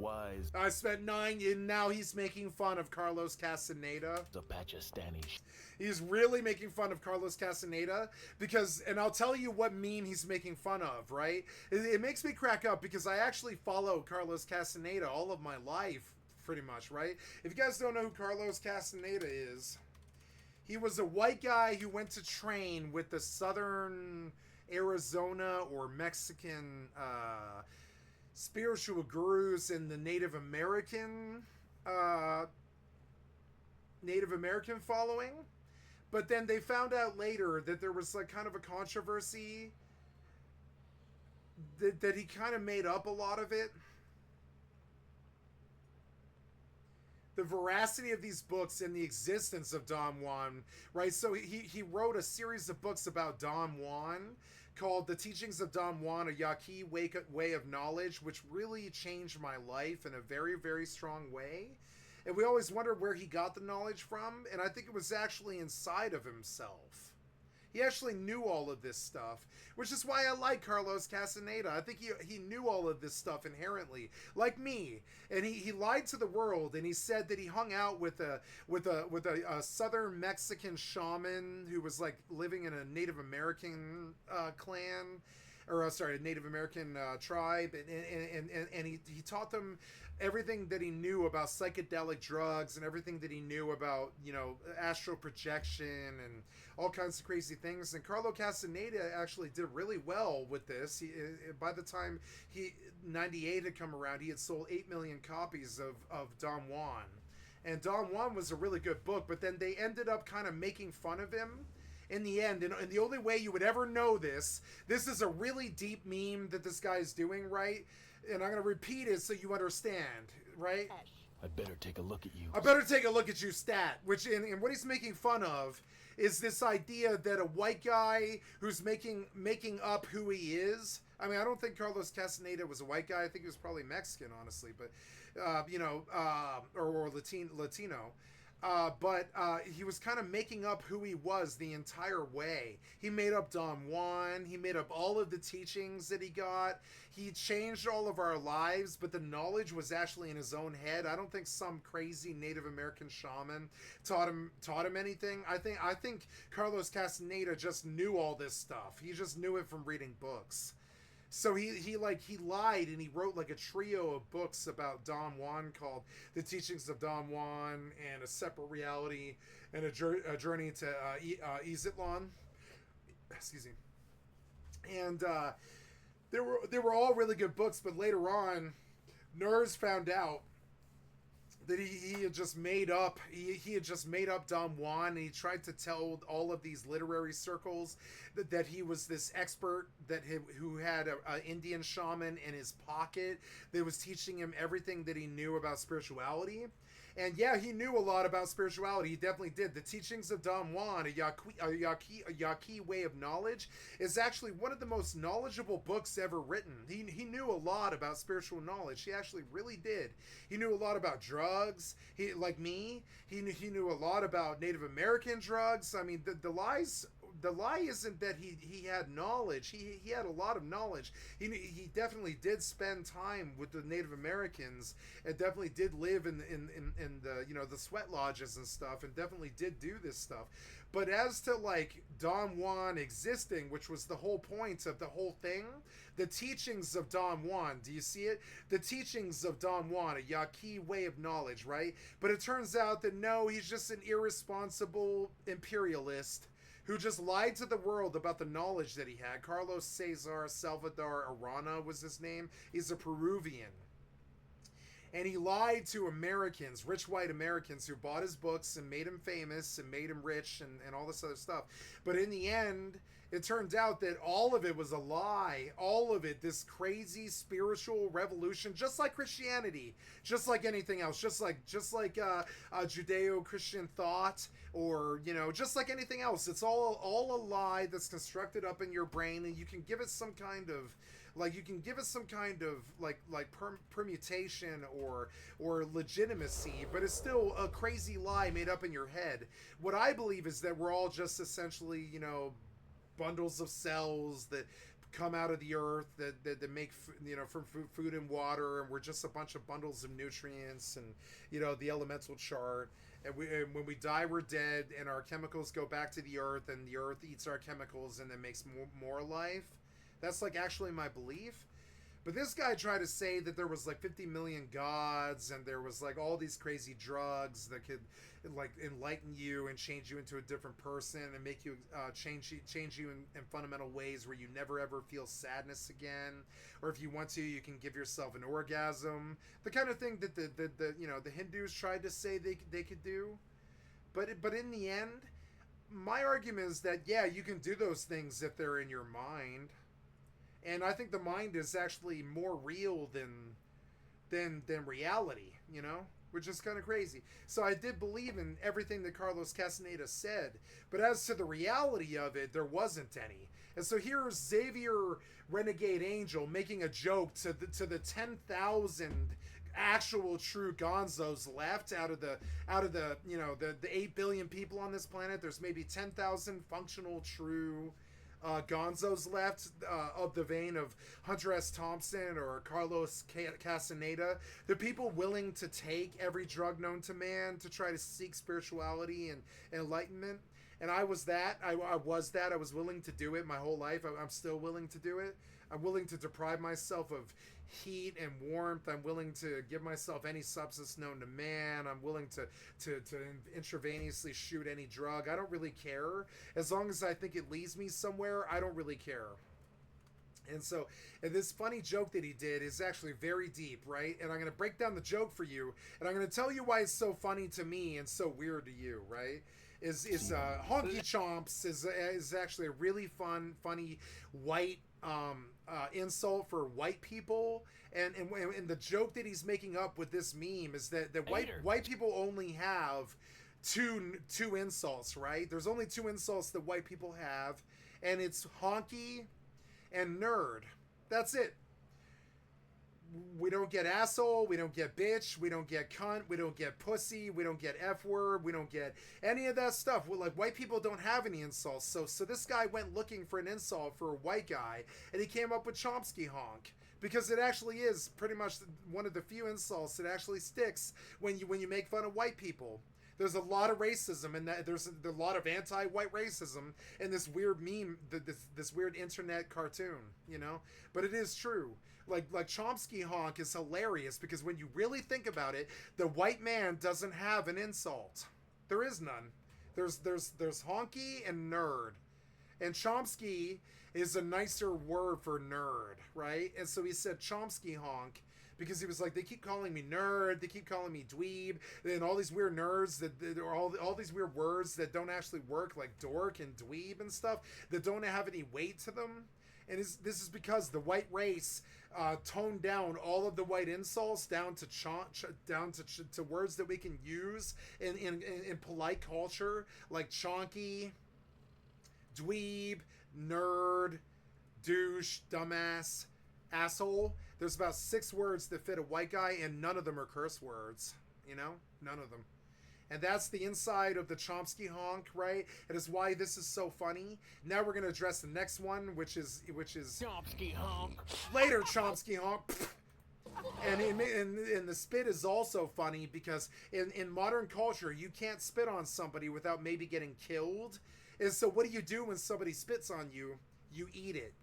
wise. I spent 9 and now he's making fun of Carlos Castaneda. The Pachistani. He's really making fun of Carlos Castaneda because, and I'll tell you what meme he's making fun of, right? It makes me crack up because I actually follow Carlos Castaneda all of my life, pretty much, right? If you guys don't know who Carlos Castaneda is, he was a white guy who went to train with the Southern Arizona or Mexican spiritual gurus in the Native American following. But then they found out later that there was like kind of a controversy that he kind of made up a lot of it. The veracity of these books and the existence of Don Juan, right? So he wrote a series of books about Don Juan called The Teachings of Don Juan, a Yaqui Way of Knowledge, which really changed my life in a very, very strong way. And we always wondered where he got the knowledge from, and I think it was actually inside of himself. He actually knew all of this stuff, which is why I like Carlos Castaneda. I think he knew all of this stuff inherently, like me. And he lied to the world, and he said that he hung out with a Southern Mexican shaman who was like living in a Native American clan. Or sorry, a Native American tribe, and he taught them everything that he knew about psychedelic drugs and everything that he knew about, you know, astral projection and all kinds of crazy things. And Carlos Castaneda actually did really well with this. By the time 98 had come around, he had sold 8 million copies of Don Juan. And Don Juan was a really good book, but then they ended up kind of making fun of him in the end, and the only way you would ever know this is a really deep meme that this guy is doing, right? And I'm going to repeat it so you understand, right? I better take a look at you. I better take a look at you, stat. Which, and what he's making fun of is this idea that a white guy who's making up who he is. I mean, I don't think Carlos Castaneda was a white guy. I think he was probably Mexican, honestly, but, or Latino. But he was kind of making up who he was the entire way. He made up Don Juan. He made up all of the teachings that he got. He changed all of our lives, but the knowledge was actually in his own head. I don't think some crazy Native American shaman taught him anything. I think Carlos Castaneda just knew all this stuff. He just knew it from reading books. So he lied, and he wrote like a trio of books about Don Juan called The Teachings of Don Juan and A Separate Reality and a Journey to Iztlan. Excuse me. And they were all really good books, but later on, nerds found out that he had just made up Don Juan, and he tried to tell all of these literary circles that he was this expert who had an Indian shaman in his pocket that was teaching him everything that he knew about spirituality. And yeah, he knew a lot about spirituality. He definitely did. The Teachings of Don Juan, a Yaqui Way of Knowledge, is actually one of the most knowledgeable books ever written. He knew a lot about spiritual knowledge. He actually really did. He knew a lot about drugs. He, like me, he knew a lot about Native American drugs. I mean, the lie isn't that he had knowledge. He had a lot of knowledge. He definitely did spend time with the Native Americans, and definitely did live in the the sweat lodges and stuff, and definitely did do this stuff. But as to like Don Juan existing, which was the whole point of the whole thing, the teachings of Don Juan, do you see it? The teachings of Don Juan, a Yaqui Way of Knowledge, right? But it turns out that no, he's just an irresponsible imperialist who just lied to the world about the knowledge that he had. Carlos Cesar Salvador Arana was his name. He's a Peruvian. And he lied to Americans, rich white Americans, who bought his books and made him famous and made him rich and all this other stuff. But in the end, it turned out that all of it was a lie. All of it, this crazy spiritual revolution, just like Christianity, just like anything else, just like Judeo-Christian thought, or, just like anything else. It's all a lie that's constructed up in your brain, and you can give it some kind of permutation or legitimacy, but it's still a crazy lie made up in your head. What I believe is that we're all just essentially, bundles of cells that come out of the earth that make from food and water, and we're just a bunch of bundles of nutrients, and the elemental chart. And when we die, we're dead, and our chemicals go back to the earth, and the earth eats our chemicals, and then makes more life. That's like actually my belief. But this guy tried to say that there was like 50 million gods, and there was like all these crazy drugs that could like enlighten you and change you into a different person and make you change you in fundamental ways where you never ever feel sadness again, or if you want to, you can give yourself an orgasm. The kind of thing that the Hindus tried to say they could do. But in the end, my argument is that yeah, you can do those things if they're in your mind. And I think the mind is actually more real than reality, which is kind of crazy. So I did believe in everything that Carlos Castaneda said, but as to the reality of it, there wasn't any. And so here's Xavier Renegade Angel making a joke to the 10,000 actual true gonzos left out of the the 8 billion people on this planet. There's maybe 10,000 functional true gonzos left, of the vein of Hunter S. Thompson or Carlos Castaneda. The people willing to take every drug known to man to try to seek spirituality and enlightenment. And I was that. I was willing to do it my whole life. I'm still willing to do it. I'm willing to deprive myself of heat and warmth. I'm willing to give myself any substance known to man. I'm willing to intravenously shoot any drug. I don't really care. As long as I think it leads me somewhere, I don't really care. And so, and this funny joke that he did is actually very deep, right? And I'm going to break down the joke for you, and I'm going to tell you why it's so funny to me and so weird to you, right? Is Honky Chomps is actually a really funny white insult for white people, and the joke that he's making up with this meme is that white people only have two insults, right? There's only two insults that white people have, and it's honky and nerd. That's it. We don't get asshole, we don't get bitch, we don't get cunt, we don't get pussy, we don't get F word, we don't get any of that stuff. Well, like, white people don't have any insults. So this guy went looking for an insult for a white guy, and he came up with Chomsky honk, because it actually is pretty much one of the few insults that actually sticks when you make fun of white people. There's a lot of racism, and there's a lot of anti-white racism in this weird meme, this weird internet cartoon, But it is true. Like Chomsky honk is hilarious because when you really think about it, the white man doesn't have an insult. There is none. There's honky and nerd, and Chomsky is a nicer word for nerd, right? And so he said Chomsky honk because he was like, they keep calling me nerd, they keep calling me dweeb, and all these weird nerds that are all these weird words that don't actually work, like dork and dweeb and stuff, that don't have any weight to them. And this is because the white race toned down all of the white insults down to words that we can use in polite culture, like chonky, dweeb, nerd, douche, dumbass, asshole. There's about 6 words that fit a white guy, and none of them are curse words. None of them. And that's the inside of the Chomsky honk, right? And it's why this is so funny. Now we're going to address the next one, which is Chomsky honk. Later Chomsky honk. And the spit is also funny because in modern culture, you can't spit on somebody without maybe getting killed. And so what do you do when somebody spits on you? You eat it.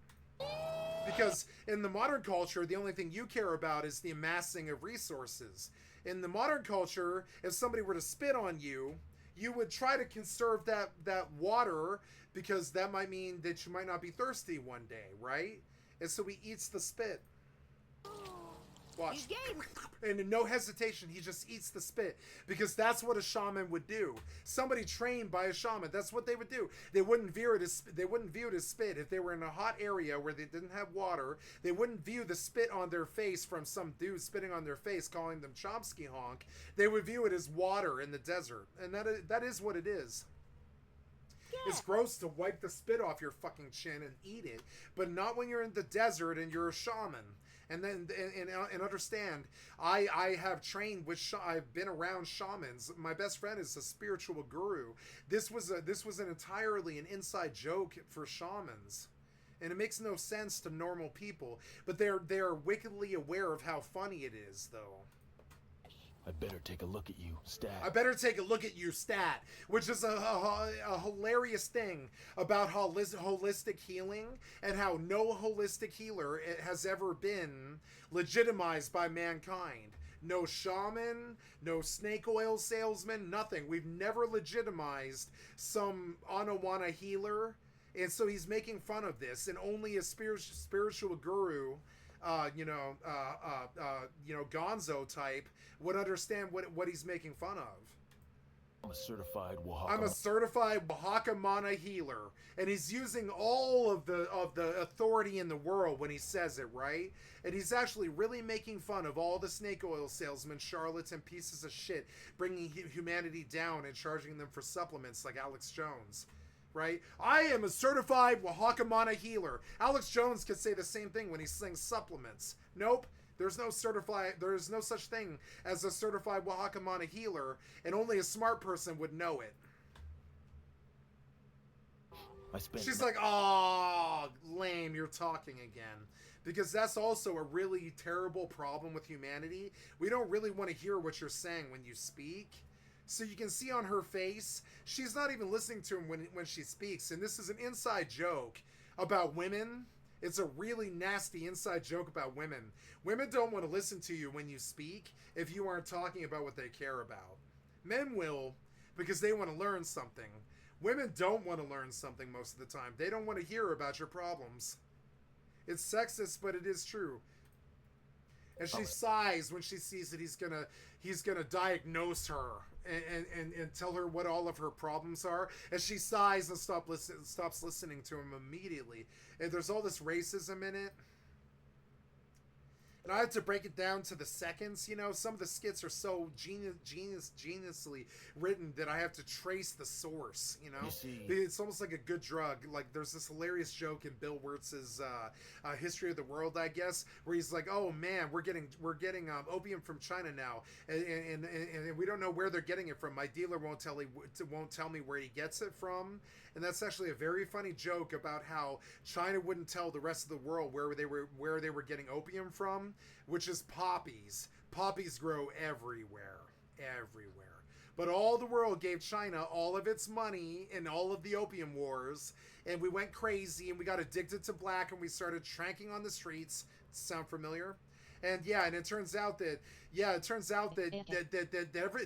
Because in the modern culture, the only thing you care about is the amassing of resources. In the modern culture, if somebody were to spit on you, you would try to conserve that water because that might mean that you might not be thirsty one day, right? And so he eats the spit. Watch. And in no hesitation, he just eats the spit because that's what a shaman would do. Somebody trained by a shaman, that's what they would do. They wouldn't view it as spit. If they were in a hot area where they didn't have water, they wouldn't view the spit on their face from some dude spitting on their face calling them Chomsky honk. They would view it as water in the desert, and that is what it is. Yeah. It's gross to wipe the spit off your fucking chin and eat it, but not when you're in the desert and you're a shaman. And then, and understand, I have trained with, I've been around shamans. My best friend is a spiritual guru. This was an entirely an inside joke for shamans. And it makes no sense to normal people, but they're wickedly aware of how funny it is, though. I better take a look at you, Stat. I better take a look at you, Stat, which is a hilarious thing about holistic healing and how no holistic healer has ever been legitimized by mankind. No shaman, no snake oil salesman, nothing. We've never legitimized some Anawana healer, and so he's making fun of this, and only a spiritual guru, Gonzo type would understand what he's making fun of. I'm a certified Oaxaca. I'm a certified Oaxaca Mana healer, and he's using all of the authority in the world when he says it, right? And he's actually really making fun of all the snake oil salesmen, charlatans, and pieces of shit, bringing humanity down and charging them for supplements like Alex Jones. Right? I am a certified Oaxaca Mana healer. Alex Jones could say the same thing when he slings supplements. Nope. There's no such thing as a certified Oaxaca Mana healer, and only a smart person would know it. She's like, "Oh, lame, you're talking again." Because that's also a really terrible problem with humanity. We don't really want to hear what you're saying when you speak. So you can see on her face, she's not even listening to him when she speaks. And this is an inside joke about women. It's a really nasty inside joke about women. Women don't want to listen to you when you speak if you aren't talking about what they care about. Men will, because they want to learn something. Women don't want to learn something most of the time. They don't want to hear about your problems. It's sexist, but it is true. And she sighs when she sees that he's gonna diagnose her and tell her what all of her problems are. And she sighs and stops listening to him immediately. And there's all this racism in it. And I have to break it down to the seconds. You know, some of the skits are so geniusly written that I have to trace the source. You know, it's almost like a good drug. Like there's this hilarious joke in Bill Wirtz's History of the World, I guess, where he's like, "Oh man, we're getting opium from China now, and we don't know where they're getting it from. My dealer won't tell me where he gets it from." And that's actually a very funny joke about how China wouldn't tell the rest of the world where they were getting opium from, which is poppies. Poppies grow everywhere. But all the world gave China all of its money in all of the opium wars, and we went crazy and we got addicted to black and we started tranking on the streets. Sound familiar? And yeah, and it turns out that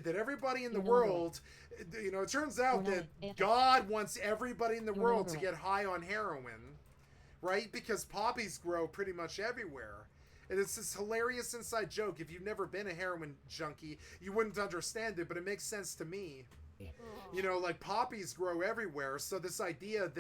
everybody in the world, you know, it turns out that God wants everybody in the world to get high on heroin, right? Because poppies grow pretty much everywhere. And it's this hilarious inside joke. If you've never been a heroin junkie, you wouldn't understand it, but it makes sense to me. You know, like poppies grow everywhere. So this idea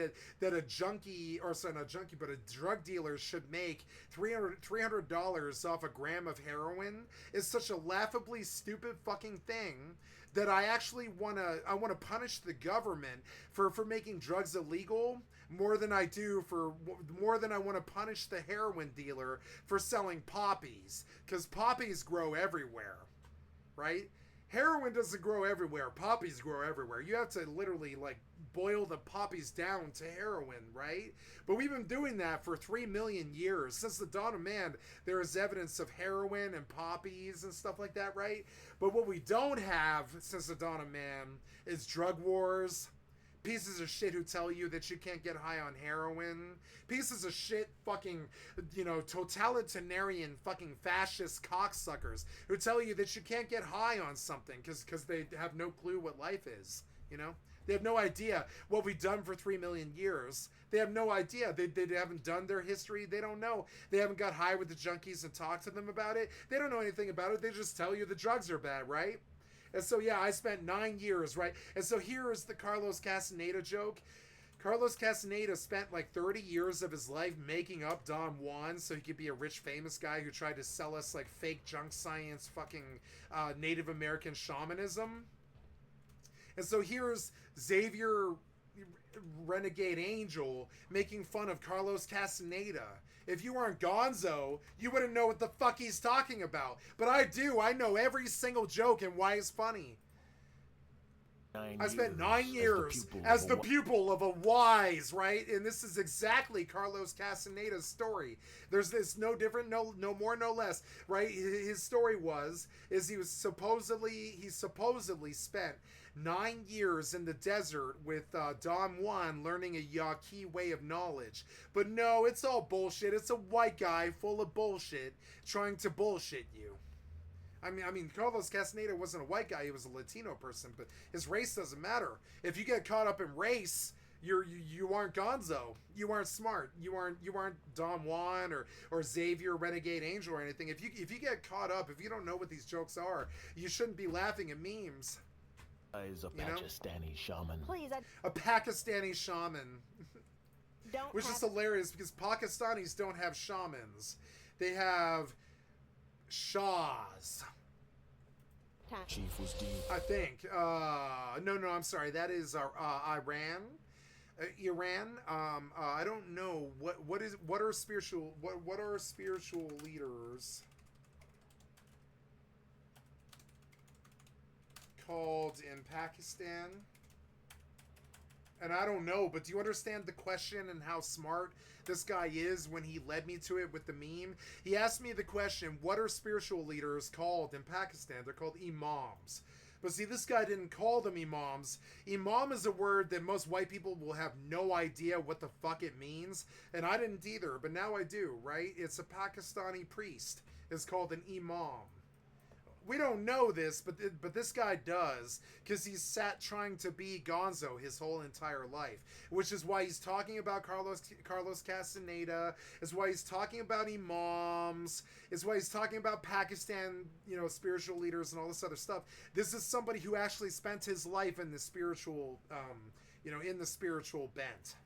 that a junkie, or sorry, not a junkie, but a drug dealer should make $300 off a gram of heroin is such a laughably stupid fucking thing that I actually want to punish the government for making drugs illegal more than I want to punish the heroin dealer for selling poppies, because poppies grow everywhere, right? Heroin doesn't grow everywhere. Poppies grow everywhere. You have to literally like boil the poppies down to heroin, right? But we've been doing that for 3 million years. Since the dawn of man, there is evidence of heroin and poppies and stuff like that, right? But what we don't have since the dawn of man is drug wars, pieces of shit who tell you that you can't get high on heroin, pieces of shit fucking, you know, totalitarian fucking fascist cocksuckers who tell you that you can't get high on something because they have no clue what life is, you know? They have no idea what we've done for 3 million years. They have no idea. They haven't done their history. They don't know. They haven't got high with the junkies and talked to them about it. They don't know anything about it. They just tell you the drugs are bad, right? And so, yeah, I spent 9 years, right? And so here is the Carlos Castaneda joke. Carlos Castaneda spent like 30 years of his life making up Don Juan so he could be a rich, famous guy who tried to sell us like fake junk science fucking Native American shamanism. And so here's Xavier Renegade Angel making fun of Carlos Castaneda. If you weren't Gonzo, you wouldn't know what the fuck he's talking about. But I do. I know every single joke and why it's funny. I spent 9 years as as the pupil of a wise, right? And this is exactly Carlos Castaneda's story. There's this no different, no more, no less, right? His story is he supposedly spent 9 years in the desert with Don Juan learning a Yaqui way of knowledge. But no, it's all bullshit. It's a white guy full of bullshit trying to bullshit you. I mean, Carlos Castaneda wasn't a white guy; he was a Latino person. But his race doesn't matter. If you get caught up in race, you aren't Gonzo. You aren't smart. You aren't Don Juan or Xavier Renegade Angel or anything. If you get caught up, if you don't know what these jokes are, you shouldn't be laughing at memes. Is a Pakistani shaman. Please, A Pakistani shaman, which is hilarious because Pakistanis don't have shamans; they have shahs. Chief was deep. I think. No, I'm sorry. That is Iran. Iran. I don't know what are spiritual leaders called in Pakistan. And I don't know, but do you understand the question and how smart this guy is when he led me to it with the meme? He asked me the question, what are spiritual leaders called in Pakistan? They're called imams. But see, this guy didn't call them imams. Imam is a word that most white people will have no idea what the fuck it means. And I didn't either, but now I do, right? It's a Pakistani priest. It's called an imam. We don't know this, but this guy does, because he's sat trying to be Gonzo his whole entire life, which is why he's talking about Carlos Castaneda, is why he's talking about imams, is why he's talking about Pakistan, spiritual leaders and all this other stuff. This is somebody who actually spent his life in the spiritual, in the spiritual bent.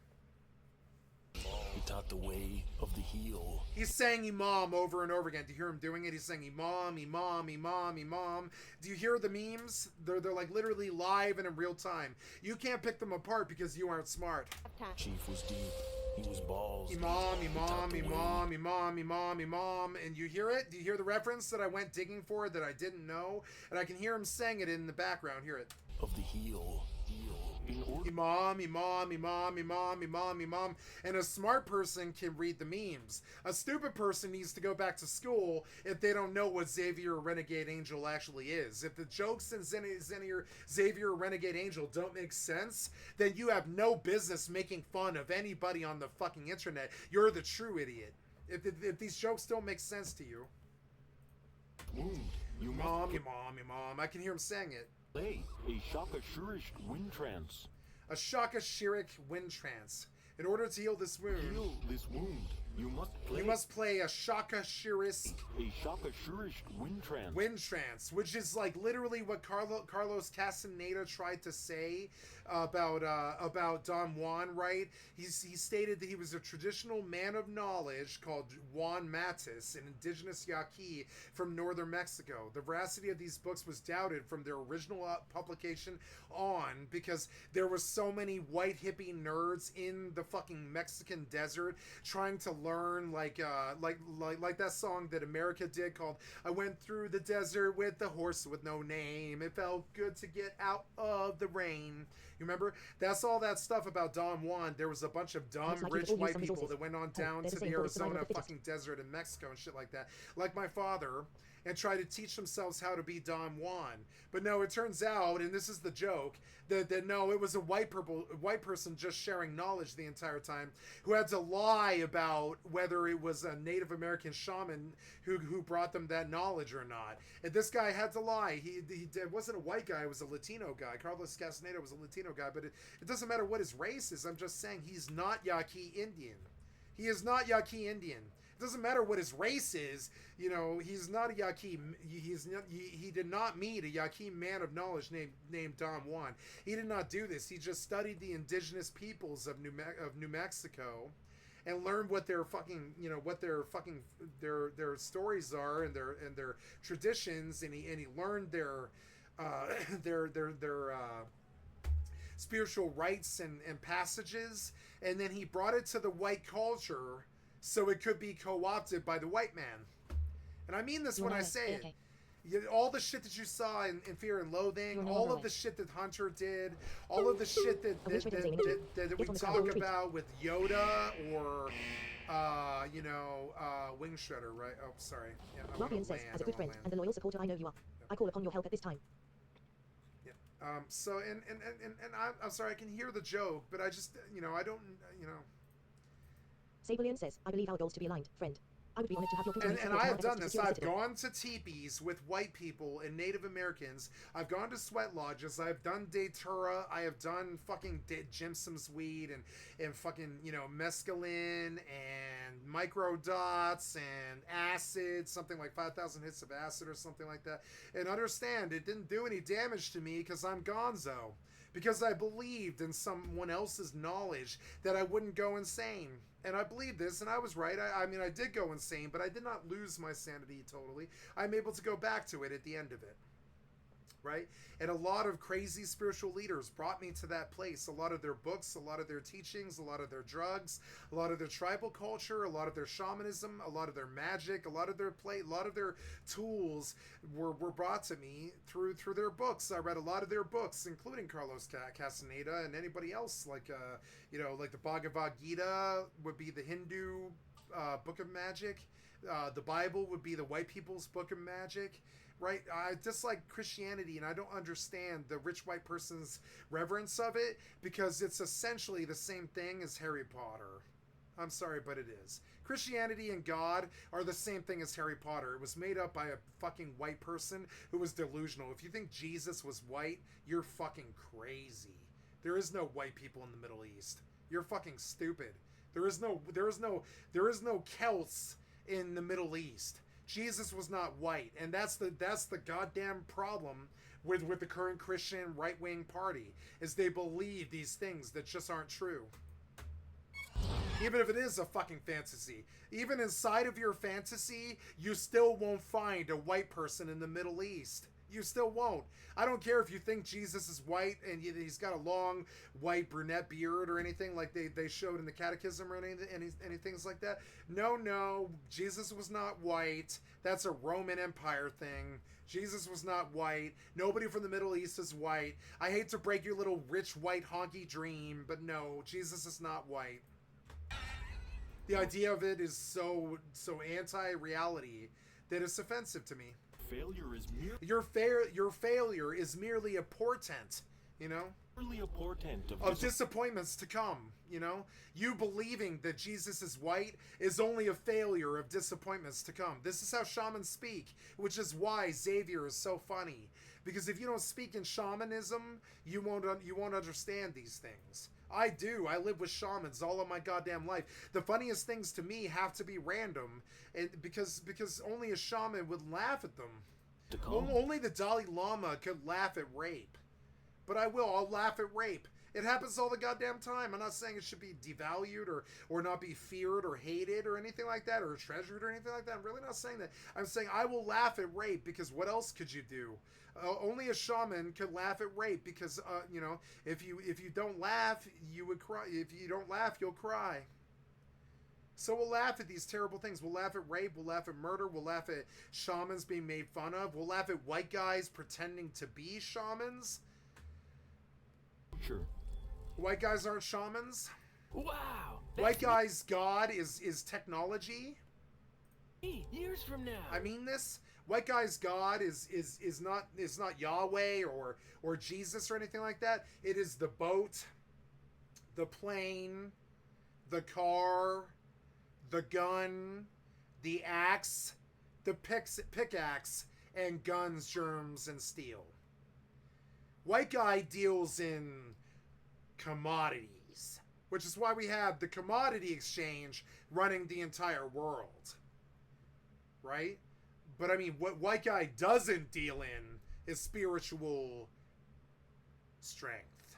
He taught the way of the heel. He's saying imam over and over again. Do you hear him doing it? He's saying imam, imam, imam, imam. Do you hear the memes? They're like literally live and in real time. You can't pick them apart because you aren't smart. Chief was deep. He was balls. Imam, imam, imam, imam, imam, imam. And you hear it? Do you hear the reference that I went digging for that I didn't know? And I can hear him saying it in the background. Hear it. Of the heel. Imam, imam, imam, imam, imam, imam. And a smart person can read the memes. A stupid person needs to go back to school if they don't know what Xavier Renegade Angel actually is. If the jokes in Xavier Renegade Angel don't make sense, then you have no business making fun of anybody on the fucking internet. You're the true idiot. If these jokes don't make sense to you. Imam, imam, imam. I can hear him saying it. Play a Shaka Shurish wind trance. A Shaka Shirik wind trance. In order to heal this wound, you must play a Shaka Shirisk wind trance. Wind trance, which is like literally what Carlos Castaneda tried to say about Don Juan, right? He stated that he was a traditional man of knowledge called Juan Matus, an indigenous Yaqui from northern Mexico. The veracity of these books was doubted from their original publication on because there were so many white hippie nerds in the fucking Mexican desert trying to learn like that song that America did called I Went Through the Desert with the Horse with No Name. It felt good to get out of the rain. You remember? That's all that stuff about Don Juan. There was a bunch of dumb, rich white people that went on down to the Arizona fucking desert in Mexico and shit like that. Like my father. And try to teach themselves how to be Don Juan. But no, it turns out, and this is the joke, that no, it was a white person just sharing knowledge the entire time who had to lie about whether it was a Native American shaman who brought them that knowledge or not. And this guy had to lie. He wasn't a white guy, it was a Latino guy. Carlos Castaneda was a Latino guy, but it doesn't matter what his race is. I'm just saying he's not Yaqui Indian. He is not Yaqui Indian. Doesn't matter what his race is, he's not a Yaqui. He did not meet a Yaqui man of knowledge named Don Juan. He did not do this. He just studied the indigenous peoples of New Mexico, and learned what their fucking their stories are and their traditions, and he learned their spiritual rites and passages, and then he brought it to the white culture. So it could be co-opted by the white man. And I mean this when I say it. all the shit that you saw in Fear and Loathing, all of the shit that Hunter did, all of the shit that we talk about with Yoda or, Wing Shredder, right? Oh, sorry. Yeah, Ruffian says, as a good friend and the loyal supporter I know you are, I call upon your help at this time. Yeah. So, and I'm sorry, I can hear the joke, but I just, I don't, Sabrian says, I believe our goals to be aligned, friend. I would be honored to have your continued and support I in have our done efforts this. to I've secure the gone to teepees with white people and Native Americans. I've gone to sweat lodges. I've done Datura. I have done fucking Jimson's weed and fucking, mescaline and microdots and acid, something like 5,000 hits of acid or something like that. And understand, it didn't do any damage to me because I'm gonzo. Because I believed in someone else's knowledge that I wouldn't go insane. And I believed this, and I was right. I mean, I did go insane, but I did not lose my sanity totally. I'm able to go back to it at the end of it. Right? And a lot of crazy spiritual leaders brought me to that place. A lot of their books, a lot of their teachings, a lot of their drugs, a lot of their tribal culture, a lot of their shamanism, a lot of their magic, a lot of their tools were brought to me through their books. I read a lot of their books, including Carlos Castaneda and anybody else, like the Bhagavad Gita would be the Hindu book of magic. The Bible would be the white people's book of magic. Right? I dislike Christianity, and I don't understand the rich white person's reverence of it, because it's essentially the same thing as Harry Potter. I'm sorry, but it is. Christianity and God are the same thing as Harry Potter. It was made up by a fucking white person who was delusional. If you think Jesus was white, you're fucking crazy. There is no white people in the Middle East. You're fucking stupid. There is no Celts in the Middle East. Jesus was not white, and that's the goddamn problem with the current Christian right-wing party, is they believe these things that just aren't true. Even if it is a fucking fantasy. Even inside of your fantasy, you still won't find a white person in the Middle East. You still won't. I don't care if you think Jesus is white and he's got a long white brunette beard or anything like they showed in the catechism or any things like that. No, Jesus was not white. That's a Roman Empire thing. Jesus was not white. Nobody from the Middle East is white. I hate to break your little rich white honky dream, but no, Jesus is not white. The idea of it is so anti-reality that it's offensive to me. Failure is Your failure is merely a portent, merely a portent of disappointments to come, You believing that Jesus is white is only a failure of disappointments to come. This is how shamans speak, which is why Xavier is so funny. Because if you don't speak in shamanism, you won't understand these things. I do. I live with shamans all of my goddamn life. The funniest things to me have to be random, and because only a shaman would laugh at them. Only the Dalai Lama could laugh at rape. But I'll laugh at rape. It happens all the goddamn time. I'm not saying it should be devalued or not be feared or hated or anything like that, or treasured or anything like that. I'm really not saying that. I'm saying I will laugh at rape, because what else could you do? Only a shaman could laugh at rape, because if you don't laugh, you would cry. If you don't laugh, you'll cry. So we'll laugh at these terrible things. We'll laugh at rape. We'll laugh at murder. We'll laugh at shamans being made fun of. We'll laugh at white guys pretending to be shamans. Sure. White guys aren't shamans. Wow. White guys' god is technology. Years from now. I mean this. White guy's god is not Yahweh or Jesus or anything like that. It is the boat, the plane, the car, the gun, the axe, the pickaxe, and guns, germs, and steel. White guy deals in commodities, which is why we have the commodity exchange running the entire world. Right? But I mean, what white guy doesn't deal in is spiritual strength.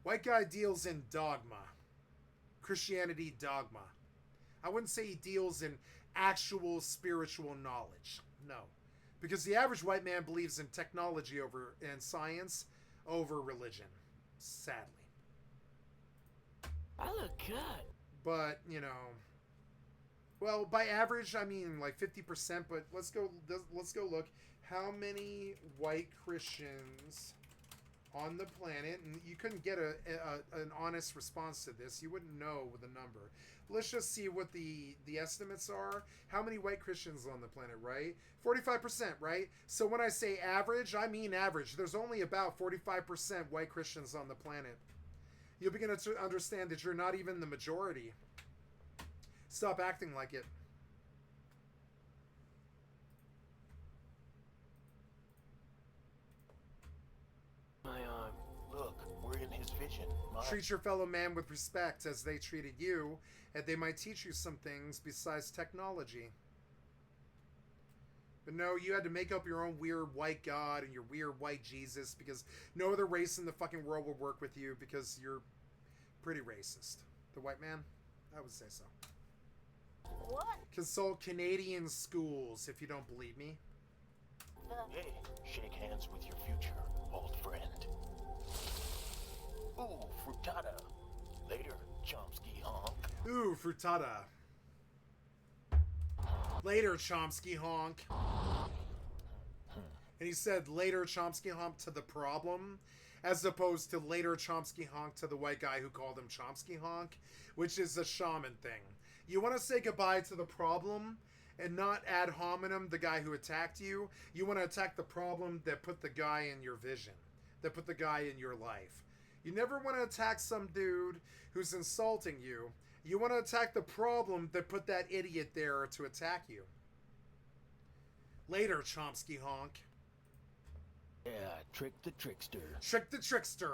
White guy deals in dogma. Christianity dogma. I wouldn't say he deals in actual spiritual knowledge. No. Because the average white man believes in technology and science over religion. Sadly. I look good. But, Well, by average, I mean like 50%, but let's go look. How many white Christians on the planet? And you couldn't get an honest response to this. You wouldn't know with a number. Let's just see what the estimates are. How many white Christians on the planet, right? 45%, right? So when I say average, I mean average. There's only about 45% white Christians on the planet. You'll begin to understand that you're not even the majority. Stop acting like it. Look, we're in his vision. Treat your fellow man with respect as they treated you, and they might teach you some things besides technology. But no, you had to make up your own weird white god and your weird white Jesus because no other race in the fucking world will work with you because you're pretty racist. The white man? I would say so. What? Consult Canadian schools if you don't believe me. Hey, shake hands with your future, old friend. Ooh, frittata. Later, Chomsky honk. Ooh, frittata. Later, Chomsky honk. And he said later Chomsky honk to the problem, as opposed to later Chomsky honk to the white guy who called him Chomsky honk, which is a shaman thing. You want to say goodbye to the problem and not ad hominem the guy who attacked you. You want to attack the problem that put the guy in your vision, that put the guy in your life. You never want to attack some dude who's insulting you. You want to attack the problem that put that idiot there to attack you. Later, Chomsky honk. Yeah, trick the trickster. Trick the trickster.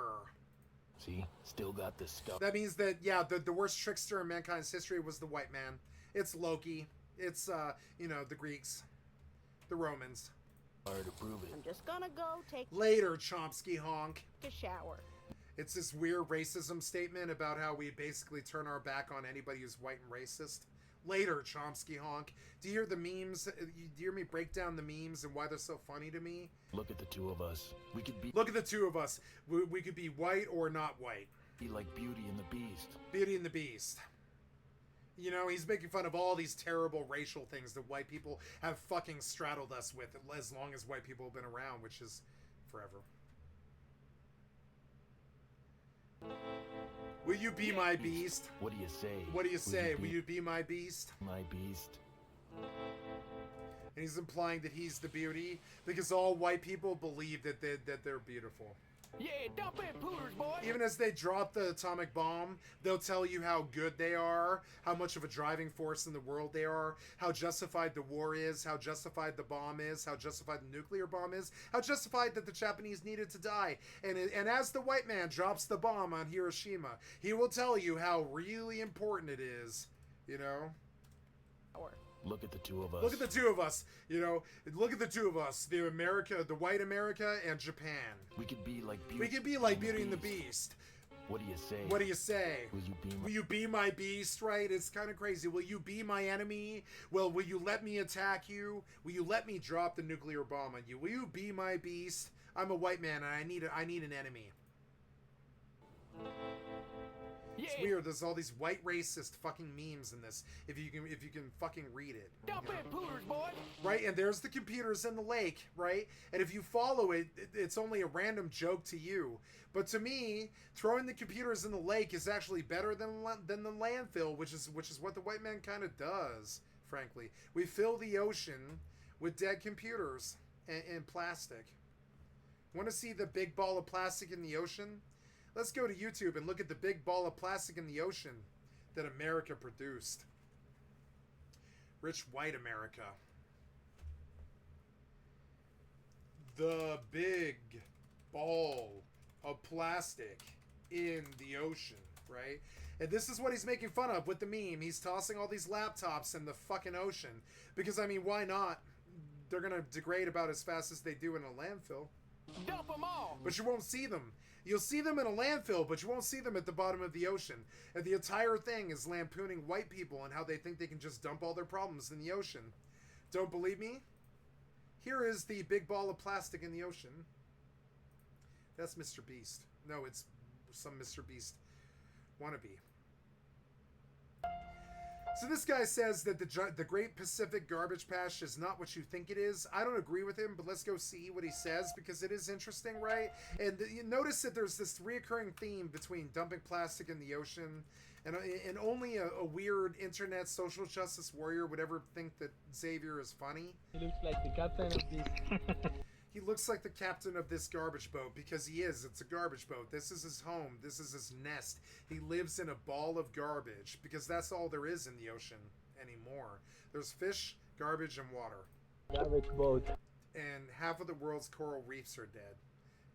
See? Still got the stuff. That means that, yeah, the worst trickster in mankind's history was the white man. It's Loki. It's, you know, the Greeks. The Romans. Hard to prove it. I'm just gonna go take Later, Chomsky honk. a shower. It's this weird racism statement about how we basically turn our back on anybody who's white and racist. Later, Chomsky honk. Do you hear the memes? Do you hear me break down the memes and why they're so funny to me? Look at the two of us. We could Look at the two of us. We could be white or not white. be like Beauty and the Beast. Beauty and the Beast. You know, he's making fun of all these terrible racial things that white people have fucking straddled us with as long as white people have been around, which is forever. Will you be my beast? What do you say? What do you say? Will you be my beast? My beast? And he's implying that he's the beauty because all white people believe that they're beautiful. Yeah, dump in pooters, boy! Even as they drop the atomic bomb, they'll tell you how good they are, how much of a driving force in the world they are, how justified the war is, how justified the bomb is, how justified the nuclear bomb is, how justified that the Japanese needed to die. And as the white man drops the bomb on Hiroshima, he will tell you how really important it is, you know? Look at the two of us. Look at the two of us, you know? Look at the two of us, the white America and Japan. We could be like Beauty. We could be like Beauty and the Beast. What do you say? What do you say? Will you be my beast, right? It's kind of crazy. Will you be my enemy? Well, will you let me attack you? Will you let me drop the nuclear bomb on you? Will you be my beast? I'm a white man and I need an enemy. Yeah. It's weird. There's all these white racist fucking memes in this. If you can fucking read it. Dump in pooters, boy! Right, and there's the computers in the lake, right? And if you follow it, it's only a random joke to you. But to me, throwing the computers in the lake is actually better than the landfill, which is what the white man kind of does, frankly. We fill the ocean with dead computers and plastic. Want to see the big ball of plastic in the ocean? Let's go to YouTube and look at the big ball of plastic in the ocean that America produced. Rich white America. The big ball of plastic in the ocean, right? And this is what he's making fun of with the meme. He's tossing all these laptops in the fucking ocean. Because, I mean, why not? They're going to degrade about as fast as they do in a landfill. Dump them all! But you won't see them. You'll see them in a landfill, but you won't see them at the bottom of the ocean. And the entire thing is lampooning white people and how they think they can just dump all their problems in the ocean. Don't believe me? Here is the big ball of plastic in the ocean. That's Mr. Beast. No, it's some Mr. Beast wannabe. So this guy says that the Great Pacific Garbage Patch is not what you think it is. I don't agree with him, but let's go see what he says because it is interesting, right? And you notice that there's this reoccurring theme between dumping plastic in the ocean, and only a weird internet social justice warrior would ever think that Xavier is funny. He looks like the captain of this. He looks like the captain of this garbage boat because he is. It's a garbage boat. This is his home. This is his nest. He lives in a ball of garbage because that's all there is in the ocean anymore. There's fish, garbage, and water. Garbage boat. And half of the world's coral reefs are dead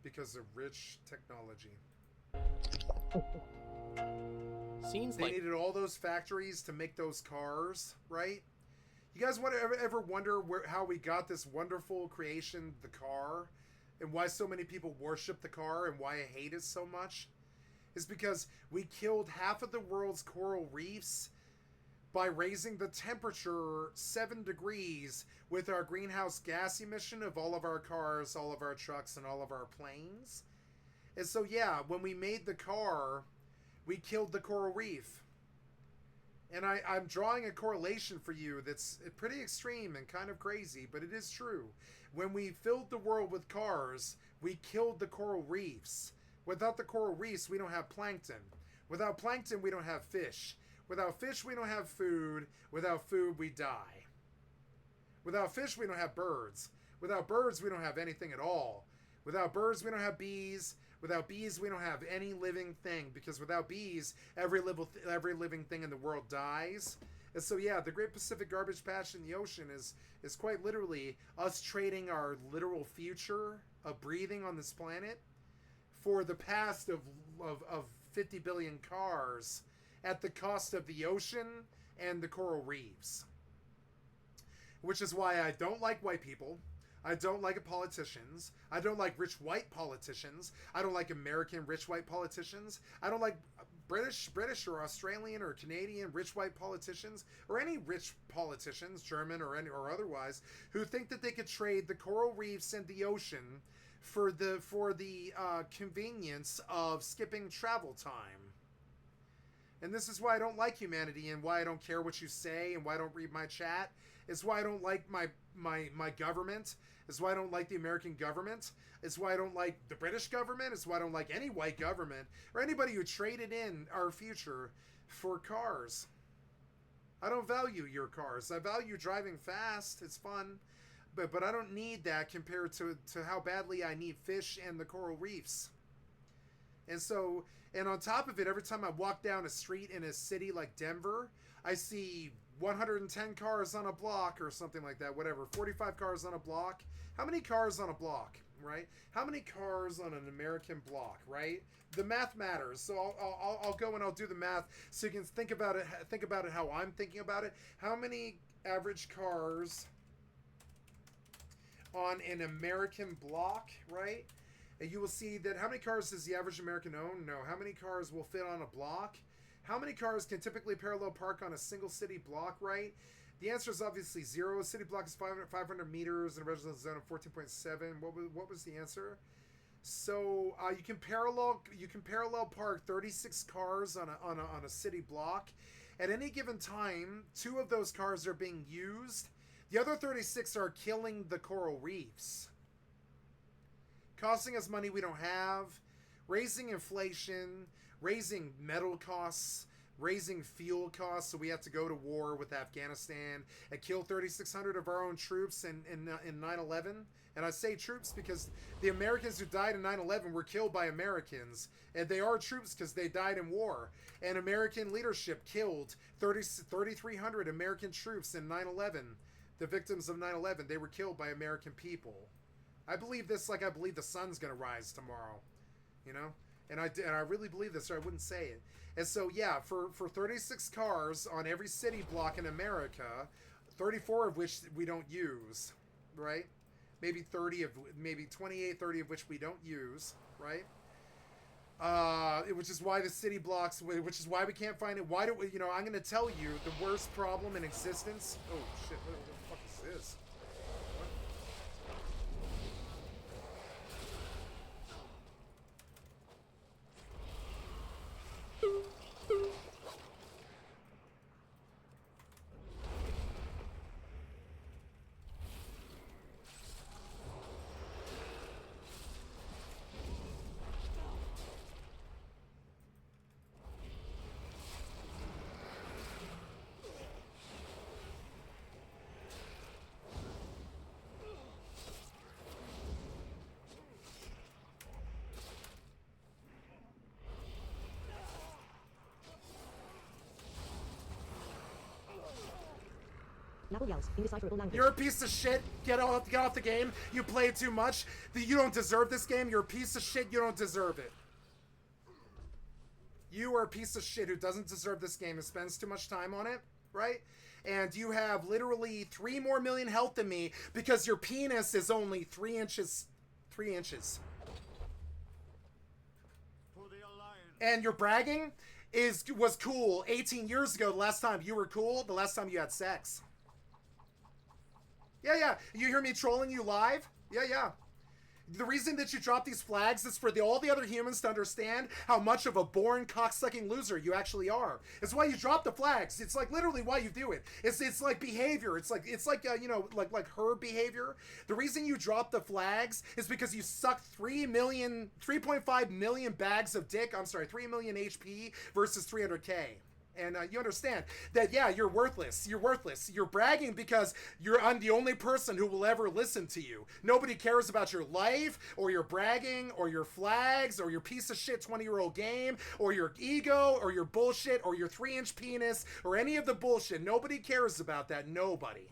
because of rich technology. Seems They like needed all those factories to make those cars, right? You guys ever wonder how we got this wonderful creation, the car, and why so many people worship the car and why I hate it so much? It's because we killed half of the world's coral reefs by raising the temperature 7 degrees with our greenhouse gas emission of all of our cars, all of our trucks, and all of our planes. And so, yeah, when we made the car, we killed the coral reef. And I'm drawing a correlation for you that's pretty extreme and kind of crazy, but it is true. When we filled the world with cars, we killed the coral reefs. Without the coral reefs, we don't have plankton. Without plankton, we don't have fish. Without fish, we don't have food. Without food, we die. Without fish, we don't have birds. Without birds, we don't have anything at all. Without birds, we don't have bees. Without bees, we don't have any living thing, because without bees, every living thing in the world dies. And so, yeah, the Great Pacific Garbage Patch in the ocean is quite literally us trading our literal future of breathing on this planet for the past of 50 billion cars at the cost of the ocean and the coral reefs. Which is why I don't like white people. I don't like politicians. I don't like rich white politicians. I don't like American rich white politicians. I don't like British or Australian or Canadian rich white politicians, or any rich politicians, German or otherwise, who think that they could trade the coral reefs and the ocean for the convenience of skipping travel time. And this is why I don't like humanity, and why I don't care what you say, and why I don't read my chat. It's why I don't like my government. It's why I don't like the American government. It's why I don't like the British government. It's why I don't like any white government or anybody who traded in our future for cars. I don't value your cars. I value driving fast. It's fun. But I don't need that compared to how badly I need fish and the coral reefs. And on top of it, every time I walk down a street in a city like Denver, I see 110 cars on a block or something like that, whatever, 45 cars on a block. How many cars on a block, right? How many cars on an American block, right? The math matters. So I'll go and I'll do the math so you can think about it how I'm thinking about it. How many average cars on an American block, right? And you will see that how many cars does the average American own? No. How many cars will fit on a block? How many cars can typically parallel park on a single city block, right? The answer is obviously 0. A city block is 500 meters in a residential zone of 14.7. What was the answer? So you can parallel park 36 cars on a city block. At any given time, 2 of those cars are being used. The other 36 are killing the coral reefs, costing us money we don't have, raising inflation, raising metal costs, raising fuel costs, so we have to go to war with Afghanistan and kill 3,600 of our own troops in 9/11. And I say troops because the Americans who died in 9/11 were killed by Americans, and they are troops because they died in war. And American leadership killed 3,300 American troops in 9/11. The victims of 9/11, they were killed by American people. I believe this like I believe the sun's going to rise tomorrow, you know? And I really believe this, or I wouldn't say it. And so, yeah, for 36 cars on every city block in America, 34 of which we don't use, right? Maybe 28, 30 of which we don't use, right? Which is why the city blocks, which is why we can't find it. Why do we, I'm going to tell you the worst problem in existence. Oh, shit, what the fuck is this? Rabble yells, indecipherable language. You're a piece of shit. Get off the game. You play too much. You don't deserve this game. You're a piece of shit. You don't deserve it. You are a piece of shit who doesn't deserve this game and spends too much time on it, right? And you have literally 3 more million health than me because your penis is only 3 inches. 3 inches. And your bragging was cool 18 years ago. The last time you were cool, the last time you had sex. Yeah. You hear me trolling you live? Yeah. The reason that you drop these flags is for all the other humans to understand how much of a boring cocksucking loser you actually are. It's why you drop the flags. It's like literally why you do it. It's like behavior. It's like you know, like her behavior. The reason you drop the flags is because you suck 3.5 million bags of dick. I'm sorry, 3 million HP versus 300k. And you understand that, yeah, you're worthless. You're worthless. You're bragging because I'm the only person who will ever listen to you. Nobody cares about your life or your bragging or your flags or your piece of shit 20-year-old game or your ego or your bullshit or your 3-inch penis or any of the bullshit. Nobody cares about that. Nobody.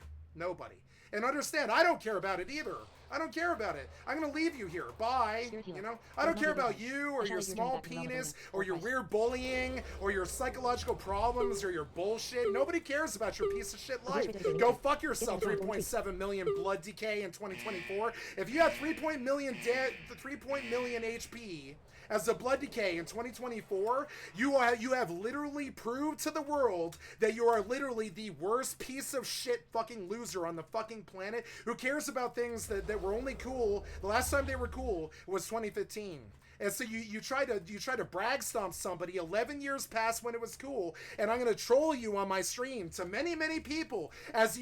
And understand, I don't care about it either. I don't care about it. I'm going to leave you here. Bye. You know, I don't care about you or your small penis or your weird bullying or your psychological problems or your bullshit. Nobody cares about your piece of shit life. Go fuck yourself, 3.7 million blood decay in 2024. If you have 3 million HP as the blood decay in 2024, you have literally proved to the world that you are literally the worst piece of shit fucking loser on the fucking planet who cares about things that were only cool. The last time they were cool was 2015. And so you try to brag stomp somebody 11 years past when it was cool, and I'm gonna troll you on my stream to many people as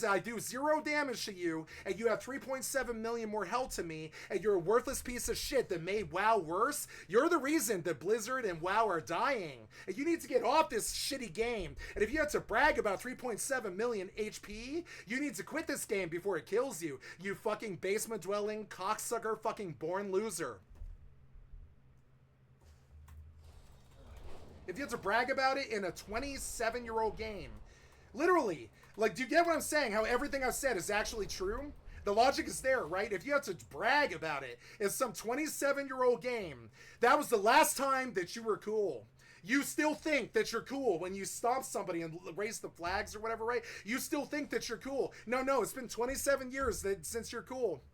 I do 0 damage to you, and you have 3.7 million more health to me, and you're a worthless piece of shit that made WoW worse. You're the reason that Blizzard and WoW are dying, and you need to get off this shitty game. And if you have to brag about 3.7 million HP, you need to quit this game before it kills you. You fucking basement dwelling cocksucker fucking born loser. If you have to brag about it in a 27-year-old game. Literally. Like, do you get what I'm saying? How everything I've said is actually true? The logic is there, right? If you have to brag about it in some 27-year-old game, that was the last time that you were cool. You still think that you're cool when you stomp somebody and raise the flags or whatever, right? You still think that you're cool. No, it's been 27 years since you're cool.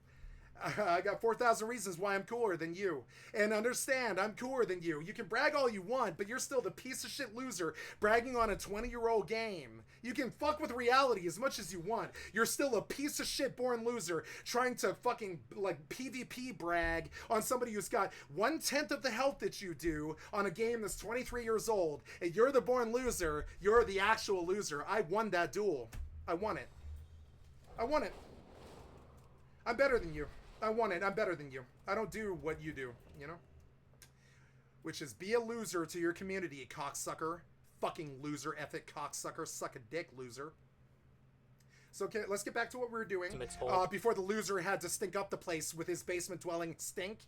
I got 4,000 reasons why I'm cooler than you. And understand, I'm cooler than you. You can brag all you want, but you're still the piece of shit loser bragging on a 20-year-old game. You can fuck with reality as much as you want. You're still a piece of shit born loser trying to fucking, like, PvP brag on somebody who's got 1/10 of the health that you do on a game that's 23 years old. And you're the born loser. You're the actual loser. I won that duel. I won it. I'm better than you. I won it. I'm better than you. I don't do what you do, you know? Which is be a loser to your community, cocksucker. Fucking loser, ethic cocksucker. Suck a dick, loser. So, okay, let's get back to what we were doing. Before the loser had to stink up the place with his basement-dwelling stink.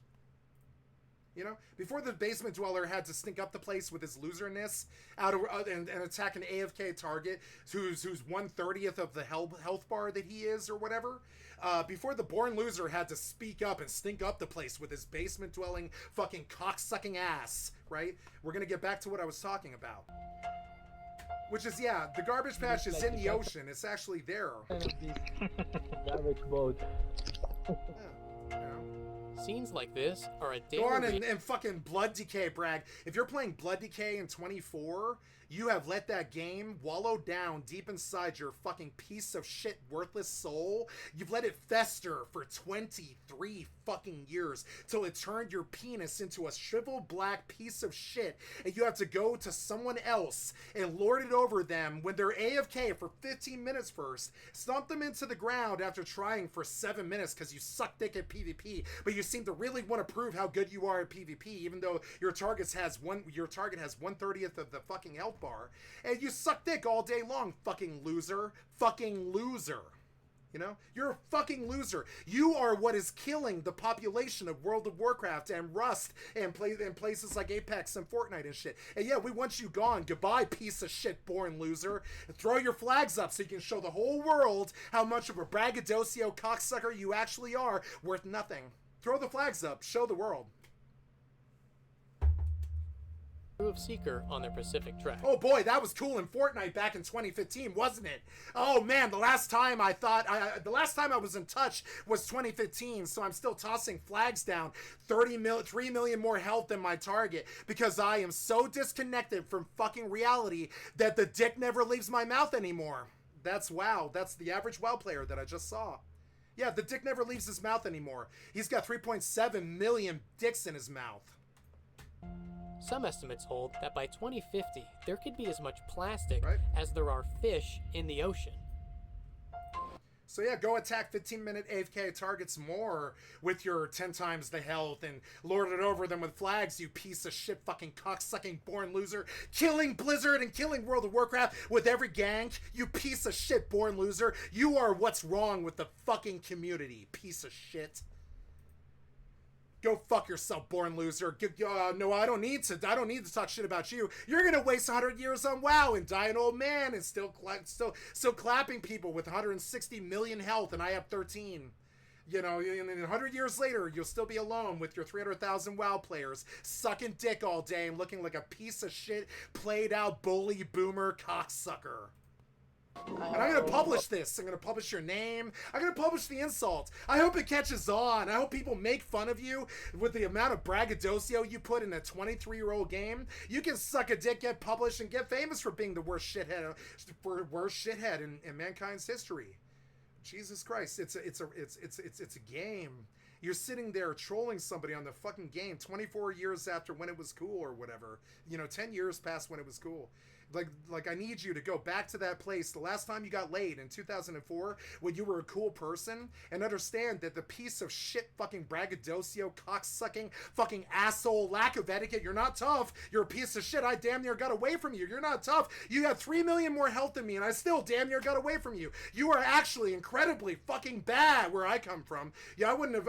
You know? Before the basement dweller had to stink up the place with his loserness and attack an AFK target who's 1/30th of the health bar that he is or whatever. Before the born loser had to speak up and stink up the place with his basement-dwelling fucking cock-sucking ass, right? We're gonna get back to what I was talking about. Which is, yeah, the garbage patch is in the ocean. It's actually there. Garbage boat. Yeah, you know? Scenes like this are a daily... Go on and fucking Blood Decay brag. If you're playing Blood Decay in 24, you have let that game wallow down deep inside your fucking piece of shit worthless soul. You've let it fester for 23 fucking years till it turned your penis into a shriveled black piece of shit, and you have to go to someone else and lord it over them when they're AFK for 15 minutes first, stomp them into the ground after trying for 7 minutes because you suck dick at PvP, but you seem to really want to prove how good you are at PvP, even though your target has 1/30th of the fucking health bar, and you suck dick all day long, fucking loser. You know, you're a fucking loser. You are what is killing the population of World of Warcraft and Rust and places like Apex and Fortnite and shit. And yeah, we want you gone. Goodbye, piece of shit, born loser. Throw your flags up so you can show the whole world how much of a braggadocio cocksucker you actually are, worth nothing. Throw the flags up. Show the world. of Seeker on their Pacific track. Oh boy, that was cool in Fortnite back in 2015, wasn't it? Oh man, the last time I was in touch was 2015, so I'm still tossing flags down. 3 million more health than my target because I am so disconnected from fucking reality that the dick never leaves my mouth anymore. That's WoW. That's the average WoW player that I just saw. Yeah, the dick never leaves his mouth anymore. He's got 3.7 million dicks in his mouth. Some estimates hold that by 2050, there could be as much plastic Right. as there are fish in the ocean. So yeah, go attack 15-minute AFK targets more with your 10 times the health and lord it over them with flags, you piece of shit fucking cocksucking born loser. Killing Blizzard and killing World of Warcraft with every gank, you piece of shit born loser. You are what's wrong with the fucking community, piece of shit. Go fuck yourself, born loser. No, I don't need to talk shit about you. You're gonna waste 100 years on WoW and die an old man and still clapping people with 160 million health, and I have 13. You know, and 100 years later, you'll still be alone with your 300,000 WoW players, sucking dick all day and looking like a piece of shit, played out bully boomer cocksucker. And I'm going to publish this. I'm going to publish your name. I'm going to publish the insult. I hope it catches on. I hope people make fun of you with the amount of braggadocio you put in a 23-year-old game. You can suck a dick, get published, and get famous for being the worst shithead in mankind's history. Jesus Christ, it's a game. You're sitting there trolling somebody on the fucking game 24 years after when it was cool or whatever. 10 years past when it was cool. Like I need you to go back to that place the last time you got laid in 2004 when you were a cool person and understand that the piece of shit fucking braggadocio cocksucking fucking asshole lack of etiquette, you're not tough, you're a piece of shit, I damn near got away from you, you're not tough, you have 3 million more health than me and I still damn near got away from you. You are actually incredibly fucking bad where I come from. Yeah, I would have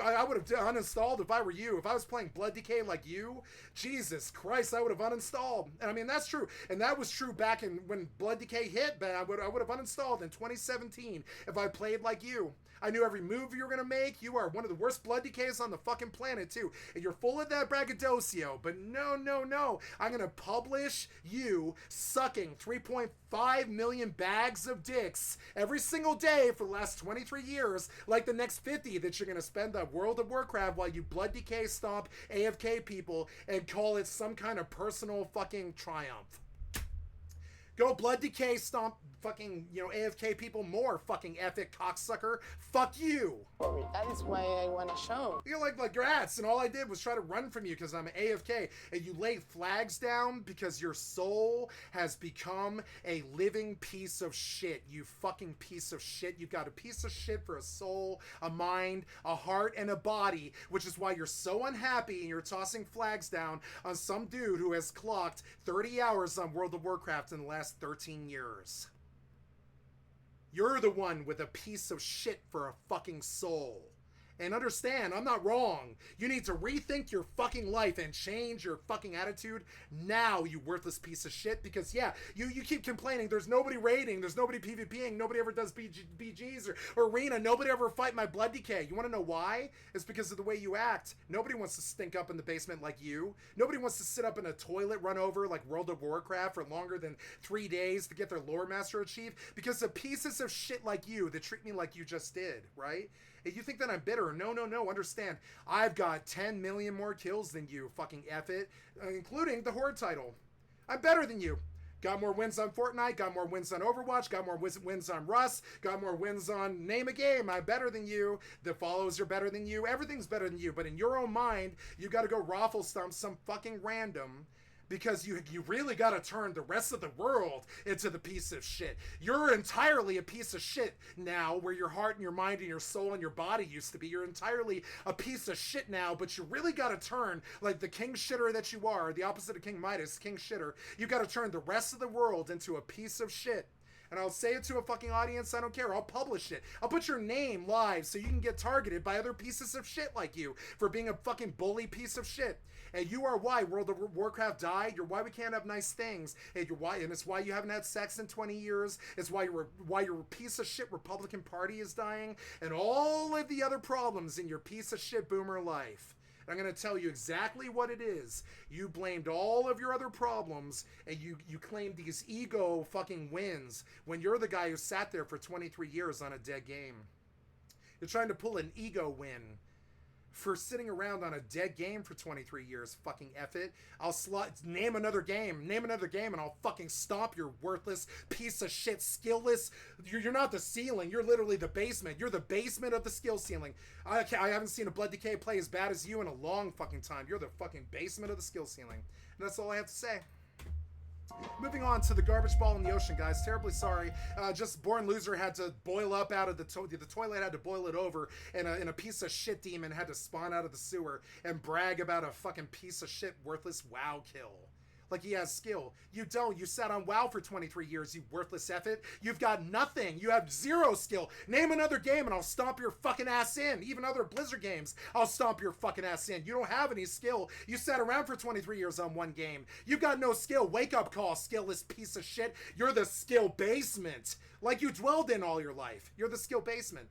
uninstalled if I were you. If I was playing Blood Decay like you, Jesus Christ, I would have uninstalled. And I mean, that's true. And that was true back in when Blood Decay hit, but I would have uninstalled in 2017 if I played like you. I knew every move you were going to make. You are one of the worst Blood Decays on the fucking planet, too. And you're full of that braggadocio. But no. I'm going to publish you sucking 3.5 million bags of dicks every single day for the last 23 years, like the next 50 that you're going to spend on World of Warcraft while you Blood Decay stomp AFK people and call it some kind of personal fucking triumph. Go Blood Decay stomp fucking, AFK people more, fucking epic cocksucker. Fuck you. That is why I want to show. You're like rats, and all I did was try to run from you because I'm AFK, and you laid flags down because your soul has become a living piece of shit. You fucking piece of shit. You've got a piece of shit for a soul, a mind, a heart, and a body, which is why you're so unhappy and you're tossing flags down on some dude who has clocked 30 hours on World of Warcraft in the last 13 years. You're the one with a piece of shit for a fucking soul. And understand, I'm not wrong. You need to rethink your fucking life and change your fucking attitude now, you worthless piece of shit. Because, yeah, you keep complaining. There's nobody raiding. There's nobody PvPing. Nobody ever does BGs or Arena. Nobody ever fight my Blood Decay. You want to know why? It's because of the way you act. Nobody wants to stink up in the basement like you. Nobody wants to sit up in a toilet run over like World of Warcraft for longer than 3 days to get their Lore Master achieved. Because of pieces of shit like you that treat me like you just did, right? If you think that I'm bitter, no, understand. I've got 10 million more kills than you, fucking F it, including the Horde title. I'm better than you. Got more wins on Fortnite, got more wins on Overwatch, got more wins on Rust, got more wins on name a game. I'm better than you. The follows are better than you. Everything's better than you. But in your own mind, you got to go raffle stomp some fucking random. Because you really got to turn the rest of the world into the piece of shit. You're entirely a piece of shit now, where your heart and your mind and your soul and your body used to be. You're entirely a piece of shit now, but you really got to turn, like the king shitter that you are, the opposite of King Midas, king shitter. You got to turn the rest of the world into a piece of shit. And I'll say it to a fucking audience. I don't care. I'll publish it. I'll put your name live so you can get targeted by other pieces of shit like you for being a fucking bully piece of shit. And you are why World of Warcraft died. You're why we can't have nice things. And you're why, and it's why you haven't had sex in 20 years. It's why your piece of shit Republican Party is dying, and all of the other problems in your piece of shit boomer life. I'm going to tell you exactly what it is. You blamed all of your other problems, and you claimed these ego fucking wins when you're the guy who sat there for 23 years on a dead game. You're trying to pull an ego win for sitting around on a dead game for 23 years. Fucking F it. Name another game, and I'll fucking stomp your worthless piece of shit, skillless. You're not the ceiling. You're literally the basement. You're the basement of the skill ceiling. I haven't seen a Blood Decay play as bad as you in a long fucking time. You're the fucking basement of the skill ceiling. And that's all I have to say. Moving on to the garbage ball in the ocean, guys. Terribly sorry. Just Born Loser had to boil up out of the toilet had to boil it over, and a piece of shit demon had to spawn out of the sewer and brag about a fucking piece of shit worthless WoW kill. Like he has skill. You don't. You sat on WoW for 23 years, you worthless effort. You've got nothing. You have zero skill. Name another game and I'll stomp your fucking ass in. Even other Blizzard games, I'll stomp your fucking ass in. You don't have any skill. You sat around for 23 years on one game. You've got no skill. Wake up call, skillless piece of shit. You're the skill basement. Like you dwelled in all your life. You're the skill basement.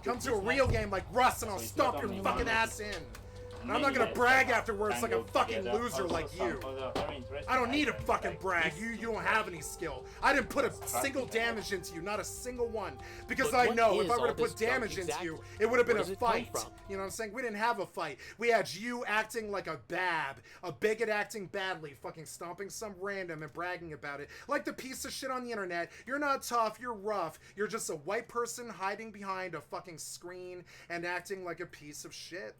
Come to a real game like Rust and I'll stomp your fucking ass in. And I'm not gonna brag afterwards like a fucking loser like you. I don't need to fucking brag. You don't have any skill. I didn't put a single damage into you, not a single one. Because I know if I were to put damage into you, it would have been a fight. You know what I'm saying? We didn't have a fight. We had you acting like a bab, a bigot acting badly, fucking stomping some random and bragging about it. Like the piece of shit on the internet. You're not tough, you're rough. You're just a white person hiding behind a fucking screen and acting like a piece of shit.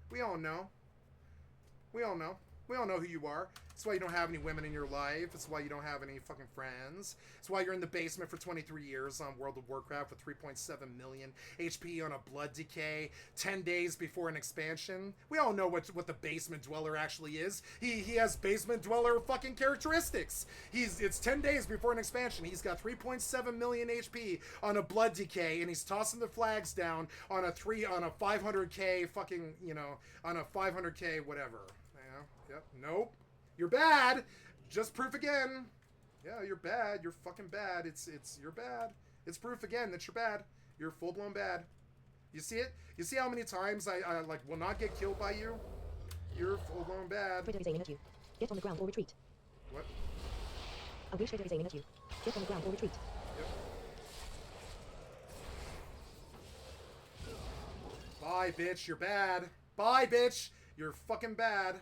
We all know. We all know. We all know who you are. It's why you don't have any women in your life. It's why you don't have any fucking friends. It's why you're in the basement for 23 years on World of Warcraft with 3.7 million HP on a Blood Decay, 10 days before an expansion. We all know what the basement dweller actually is. He has basement dweller fucking characteristics. It's 10 days before an expansion. He's got 3.7 million HP on a Blood Decay, and he's tossing the flags down on a 500k fucking, on a 500k whatever. Yep. Nope. You're bad. Just proof again. Yeah, you're bad. You're fucking bad. You're bad. It's proof again that you're bad. You're full-blown bad. You see it? You see how many times I will not get killed by you? You're full-blown bad. Trader is aiming at you. Get on the ground or retreat. What? A wish trader is aiming at you. Get on the ground or retreat. Yep. Bye, bitch. You're bad. Bye, bitch. You're fucking bad.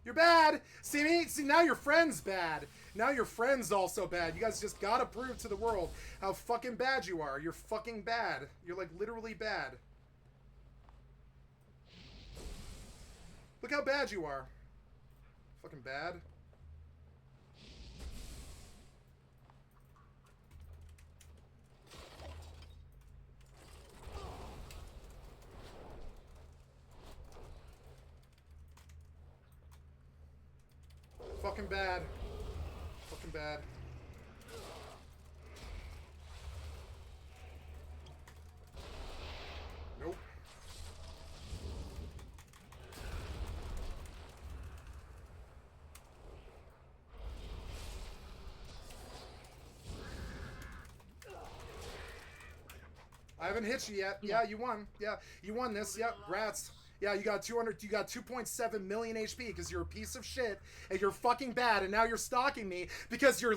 You're bad. See me? See, now your friend's bad. Now your friend's also bad. You guys just gotta prove to the world how fucking bad you are. You're fucking bad. You're like literally bad. Look how bad you are. Fucking bad. Fucking bad. Fucking bad. Nope. I haven't hit you yet. Yeah, you won. Yeah, you won this. Yep, rats. Yeah, you got 2.7 million HP because you're a piece of shit and you're fucking bad, and now you're stalking me because you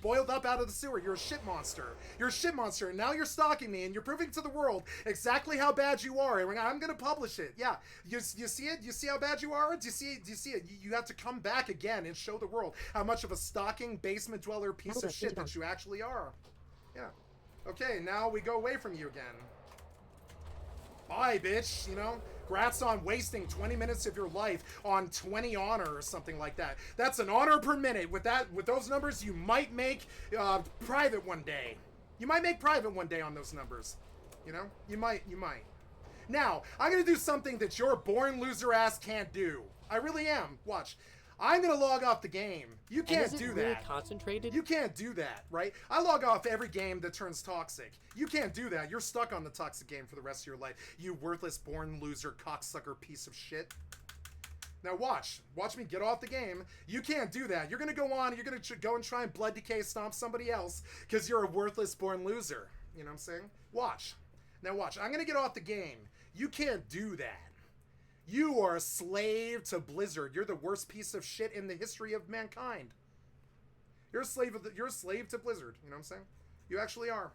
boiled up out of the sewer. You're a shit monster. You're a shit monster, and now you're stalking me and you're proving to the world exactly how bad you are, and I'm gonna publish it. Yeah, you see it? You see how bad you are? Do you see it? You have to come back again and show the world how much of a stalking basement dweller piece of shit that you actually are. Yeah. Okay, now we go away from you again. Bye, bitch, Congrats on wasting 20 minutes of your life on 20 honor or something like that. That's an honor per minute. With those numbers, you might make private one day. You might make private one day on those numbers. You know? You might. Now, I'm going to do something that your boring loser ass can't do. I really am. Watch. I'm going to log off the game. You can't do really that. Concentrated? You can't do that, right? I log off every game that turns toxic. You can't do that. You're stuck on the toxic game for the rest of your life. You worthless, born loser, cocksucker piece of shit. Now watch. Watch me get off the game. You can't do that. You're going to go on. You're going to go and try and blood decay stomp somebody else because you're a worthless, born loser. You know what I'm saying? Watch. Now watch. I'm going to get off the game. You can't do that. You are a slave to Blizzard. You're the worst piece of shit in the history of mankind. You're a slave to Blizzard. You know what I'm saying? You actually are.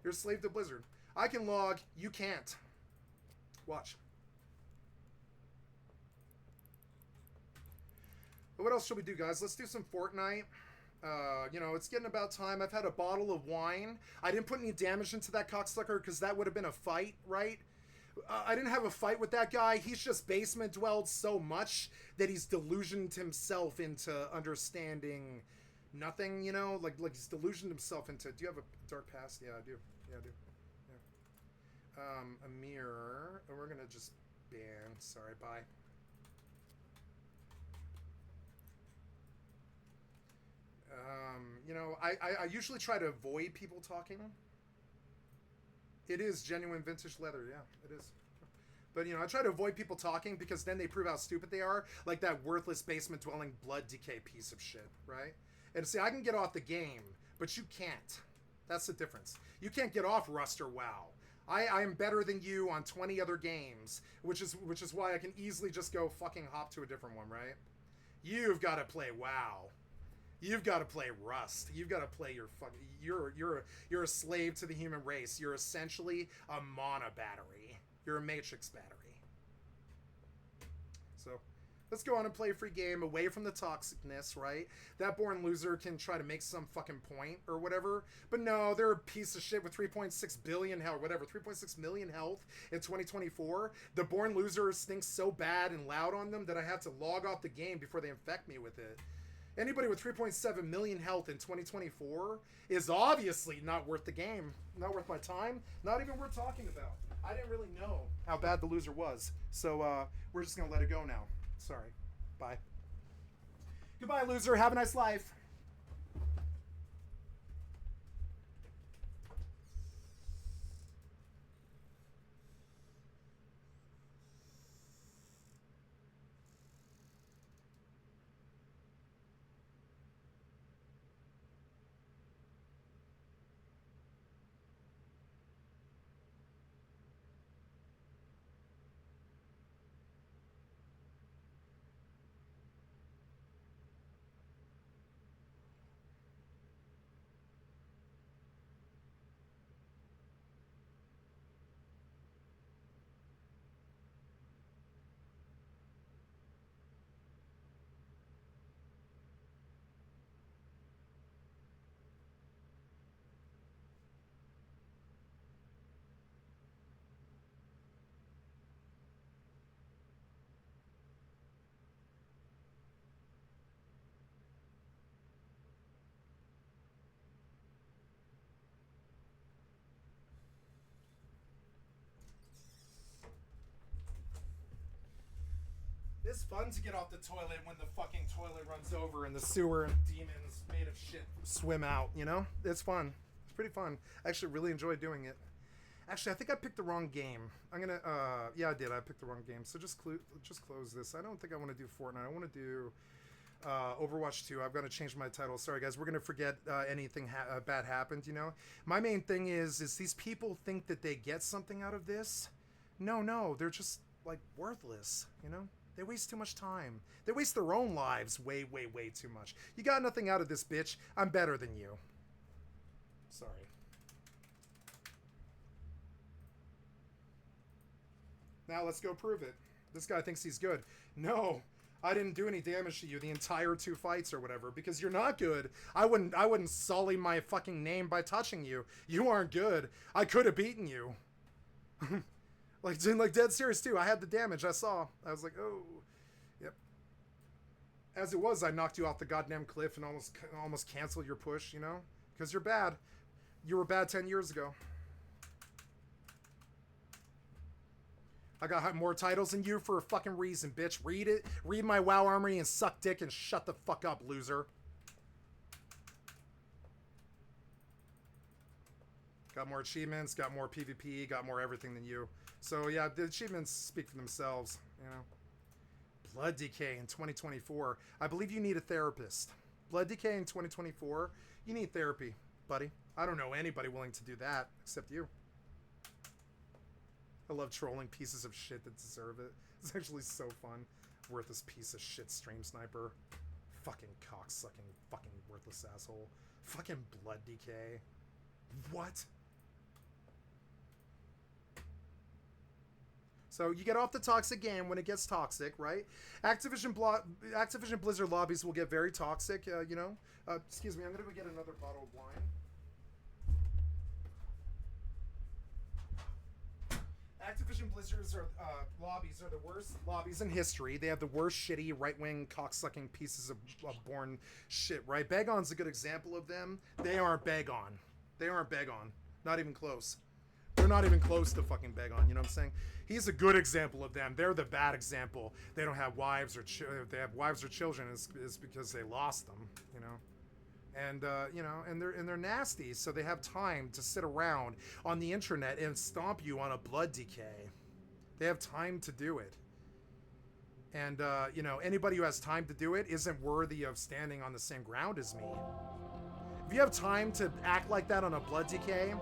You're a slave to Blizzard. I can log. You can't. Watch. But what else should we do, guys? Let's do some Fortnite. You know, it's getting about time. I've had a bottle of wine. I didn't put any damage into that cocksucker because that would have been a fight, right? I didn't have a fight with that guy. He's just basement dwelled so much that he's delusioned himself into understanding nothing, you know? Like he's delusioned himself into... Do you have a dark past? Yeah, I do. Yeah, I do. Yeah. A mirror. And we're going to just ban. Sorry, bye. You know, I usually try to avoid people talking. It is genuine vintage leather, yeah, it is. But, you know, I try to avoid people talking because then they prove how stupid they are, like that worthless basement-dwelling blood decay piece of shit, right? And see, I can get off the game, but you can't. That's the difference. You can't get off Rust or WoW. I am better than you on 20 other games, which is why I can easily just go fucking hop to a different one, right? You've got to play WoW. You've got to play Rust. You've got to play your fucking... You're a slave to the human race. You're essentially a mana battery. You're a matrix battery. So, let's go on and play a free game away from the toxicness, right? That born loser can try to make some fucking point or whatever. But no, they're a piece of shit with 3.6 billion health, whatever, 3.6 million health in 2024. The born loser stinks so bad and loud on them that I have to log off the game before they infect me with it. Anybody with 3.7 million health in 2024 is obviously not worth the game. Not worth my time. Not even worth talking about. I didn't really know how bad the loser was. So we're just going to let it go now. Sorry. Bye. Goodbye, loser. Have a nice life. It's fun to get off the toilet when the fucking toilet runs over and the sewer and demons made of shit swim out, you know? It's fun. It's pretty fun. I actually really enjoy doing it. Actually, I think I picked the wrong game. I'm gonna, yeah, I did. I picked the wrong game. So just close this. I don't think I want to do Fortnite. I want to do Overwatch 2. I've got to change my title. Sorry, guys. We're going to forget anything bad happened, you know? My main thing is these people think that they get something out of this. No. They're just, like, worthless, you know? They waste too much time. They waste their own lives way too much. You got nothing out of this, bitch. I'm better than you. Sorry. Now let's go prove it. This guy thinks he's good. No, I didn't do any damage to you the entire 2 fights or whatever because you're not good. I wouldn't sully my fucking name by touching you. You aren't good. I could have beaten you. Like dead serious too. I had the damage. I saw. I was like, oh, yep. As it was, I knocked you off the goddamn cliff and almost canceled your push. You know, because you're bad. You were bad 10 years ago. I got more titles than you for a fucking reason, bitch. Read it. Read my WoW Armory and suck dick and shut the fuck up, loser. Got more achievements, got more PvP, got more everything than you. So yeah, the achievements speak for themselves, you know. Blood Decay in 2024. I believe you need a therapist. Blood Decay in 2024. You need therapy, buddy. I don't know anybody willing to do that except you. I love trolling pieces of shit that deserve it. It's actually so fun. Worthless piece of shit stream sniper. Fucking cocksucking fucking worthless asshole. Fucking Blood Decay. What? So you get off the toxic game when it gets toxic, right? Activision Blizzard lobbies will get very toxic, you know. Excuse me, I'm gonna go get another bottle of wine. Activision Blizzard's lobbies are the worst lobbies in history. They have the worst shitty right-wing cocksucking pieces of born shit, right? Bagon's a good example of them. They aren't Bagon. They aren't Bagon. Not even close. They're not even close to fucking Bagon, you know what I'm saying? He's a good example of them. They're the bad example. They don't have wives or if they have wives or children, it's because they lost them, you know? And you know, and they're nasty, so they have time to sit around on the internet and stomp you on a Blood Decay. They have time to do it. And you know, anybody who has time to do it isn't worthy of standing on the same ground as me. If you have time to act like that on a Blood Decay,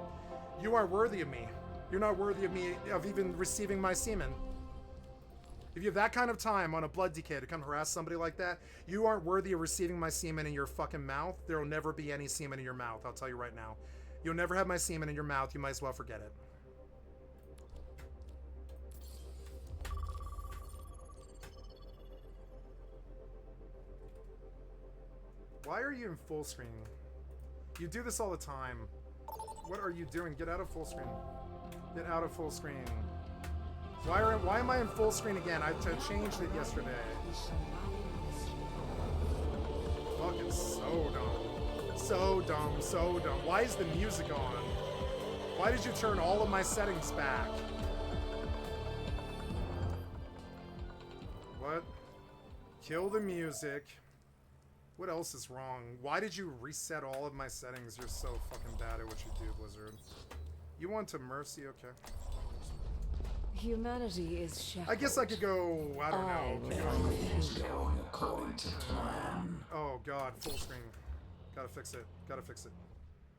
you aren't worthy of me. You're not worthy of me, of even receiving my semen. If you have that kind of time on a Blood Decay to come harass somebody like that, you aren't worthy of receiving my semen in your fucking mouth. There will never be any semen in your mouth, I'll tell you right now. You'll never have my semen in your mouth. You might as well forget it. Why are you in full screen? You do this all the time. What are you doing? Get out of full screen. Get out of full screen. Why am I in full screen again? I changed it yesterday. Fucking so dumb. So dumb, so dumb. Why is the music on? Why did you turn all of my settings back? What? Kill the music. What else is wrong? Why did you reset all of my settings? You're so fucking bad at what you do, Blizzard. You want to mercy? Okay. Humanity is shattered. I guess I could go, I don't know. Everything's going according to plan. Oh god, full screen. Gotta fix it. Gotta fix it.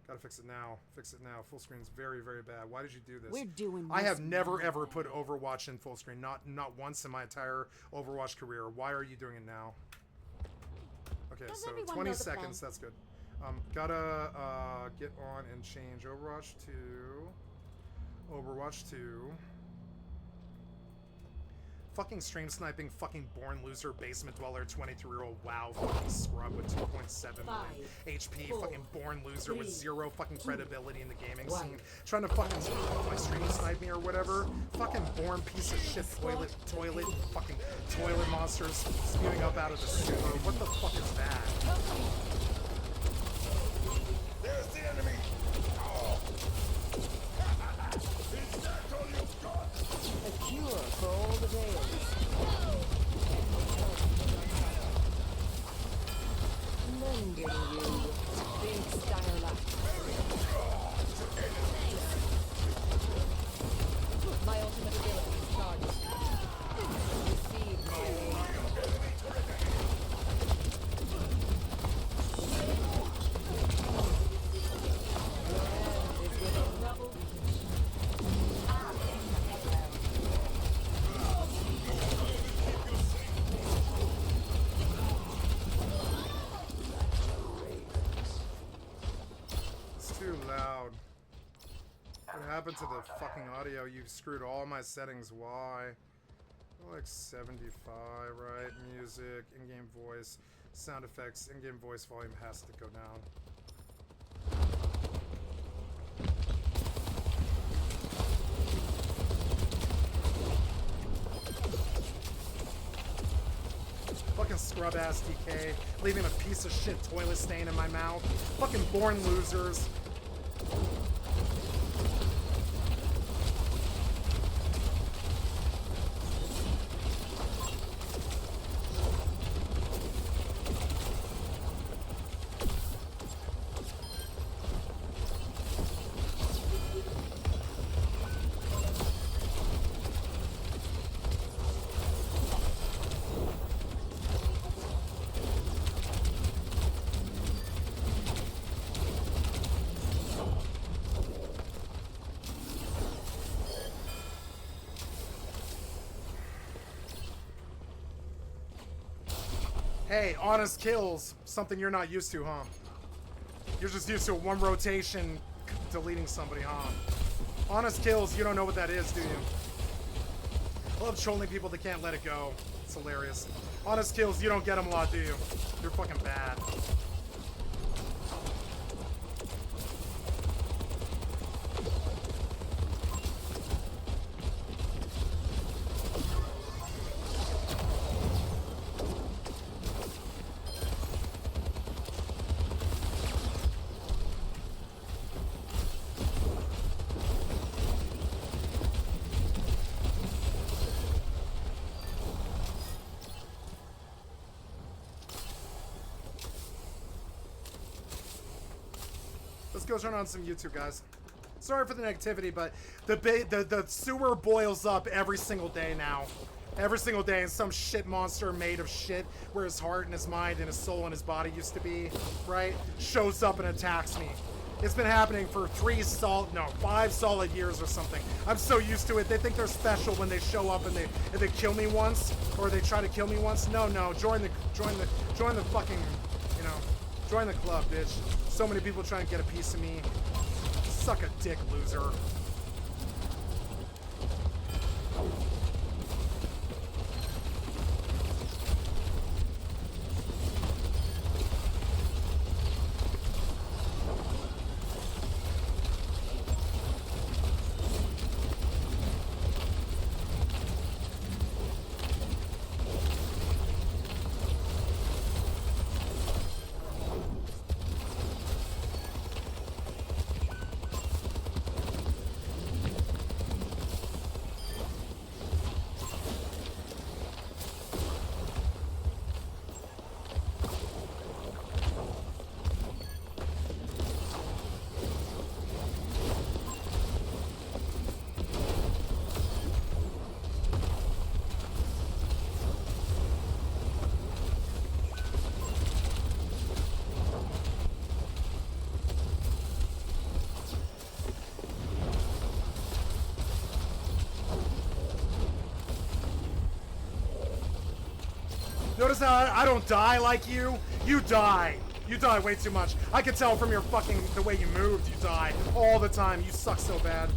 Gotta fix it now. Fix it now. Full screen's very, very bad. Why did you do this? We're doing I have this never now. ever put Overwatch in full screen. Not once in my entire Overwatch career. Why are you doing it now? Okay, Does so everyone 20 know the seconds, plan? that's good. Gotta get on and change Overwatch to Overwatch 2. Fucking stream sniping, fucking born loser, basement dweller, 23-year-old WoW fucking scrub with 2.7 HP, fucking born loser with 0 fucking credibility in the gaming scene, trying to fucking like stream snipe me or whatever. Fucking born piece of shit toilet, fucking toilet monsters spewing up out of the sewer. What the fuck is that? There's the enemy! Is that all you've got? A cure for all the days. Mending you, big styler. My ultimate ability is charged. Receive my aid. Your end is within double It's too loud. What happened to the fucking audio? You screwed all my settings. Why? Like 75, right? Music, in-game voice, sound effects, in-game voice volume has to go down. scrub ass DK, leaving a piece of shit toilet stain in my mouth. Fucking born losers. Hey, honest kills, something you're not used to, huh? You're just used to one rotation deleting somebody, huh? Honest kills, you don't know what that is, do you? I love trolling people that can't let it go. It's hilarious. Honest kills, you don't get them a lot, do you? You're fucking bad. Let's go turn on some YouTube, guys. Sorry for the negativity, but the sewer boils up every single day now. Every single day, and some shit monster made of shit, where his heart and his mind and his soul and his body used to be, right, shows up and attacks me. It's been happening for 5 solid years or something. I'm so used to it. They think they're special when they show up and they kill me once, or they try to kill me once. No, join the fucking, you know, join the club, bitch. So many people trying to get a piece of me. Suck a dick, loser. Notice how I don't die like you? You die. You die way too much. I could tell from your fucking, the way you moved, you die all the time. You suck so bad.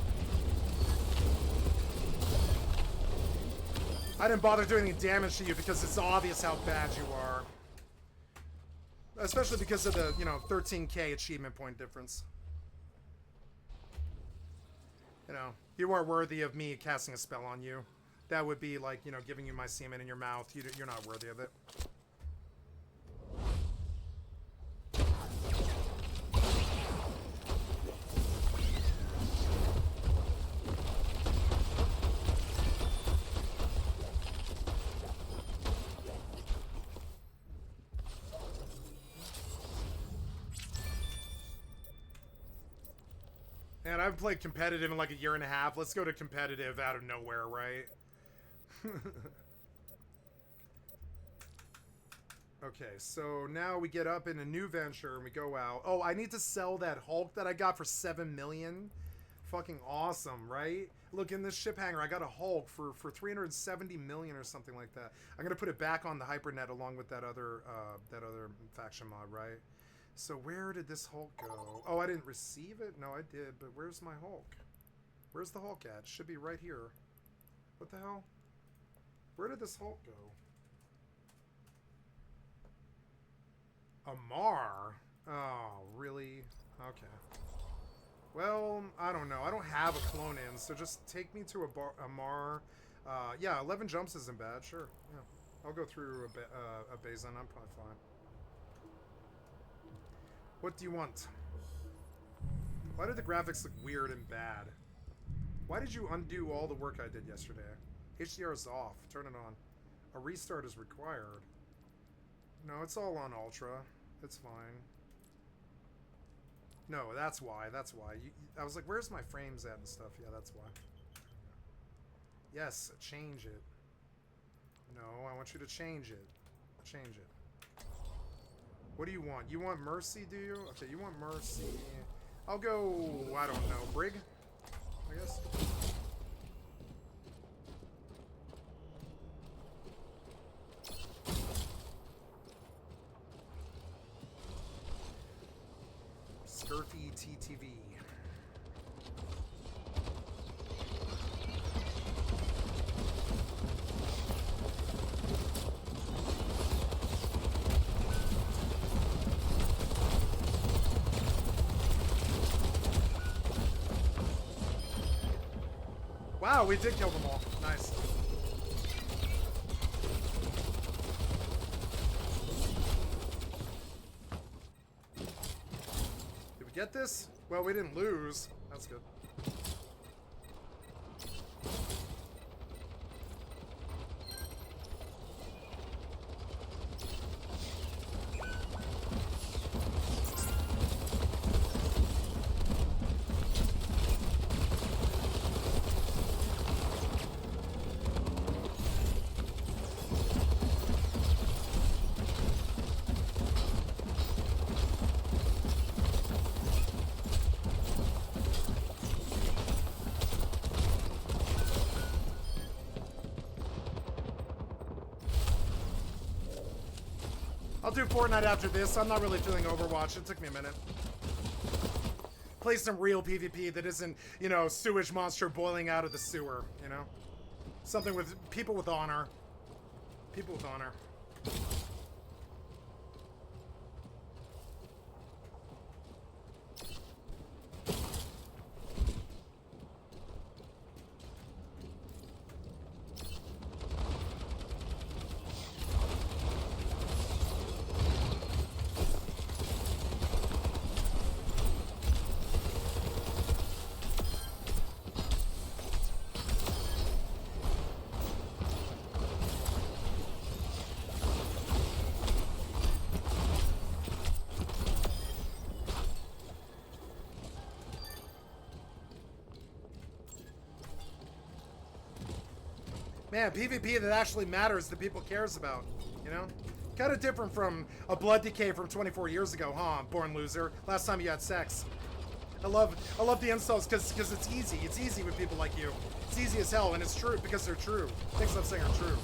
I didn't bother doing any damage to you because it's obvious how bad you are. Especially because of the, 13k achievement point difference. You weren't worthy of me casting a spell on you. That would be like, giving you my semen in your mouth. You're not worthy of it. Man, I haven't played competitive in like a year and a half. Let's go to competitive out of nowhere, right? Okay, so now we get up in a new venture and we go out. Oh, I need to sell that Hulk that I got for 7 million. Fucking awesome, right? Look, in this ship hangar, I got a Hulk for 370 million or something like that. I'm gonna put it back on the Hypernet along with that other faction mod, right? So where did this Hulk go? Oh, I didn't receive it? No, I did, but where's my Hulk? Where's the Hulk at? It should be right here. What the hell? Where did this Hulk go? Amar? Oh, really? Okay. Well, I don't know. I don't have a clone in, so just take me to Amar. Yeah, 11 jumps isn't bad. Sure. Yeah. I'll go through a Bazin. I'm probably fine. What do you want? Why did the graphics look weird and bad? Why did you undo all the work I did yesterday? HDR is off. Turn it on. A restart is required. No, it's all on Ultra. It's fine. No, that's why. That's why. I was like, where's my frames at and stuff? Yeah, that's why. Yes, change it. No, I want you to change it. Change it. What do you want? You want Mercy, do you? Okay, you want Mercy. I'll go, I don't know, Brig, I guess. Skirty TTV. Wow, we did kill them all. Nice. Did we get this? Well, we didn't lose. That's good. I'll do Fortnite after this. I'm not really feeling Overwatch. It took me a minute. Play some real PvP that isn't, you know, sewage monster boiling out of the sewer, you know? Something with people with honor. People with honor. Man, PvP that actually matters, that people cares about, you know? Kind of different from a blood decay from 24 years ago, huh, born loser? Last time you had sex. I love the installs because it's easy. It's easy with people like you. It's easy as hell, and it's true because they're true. Things I'm saying are true.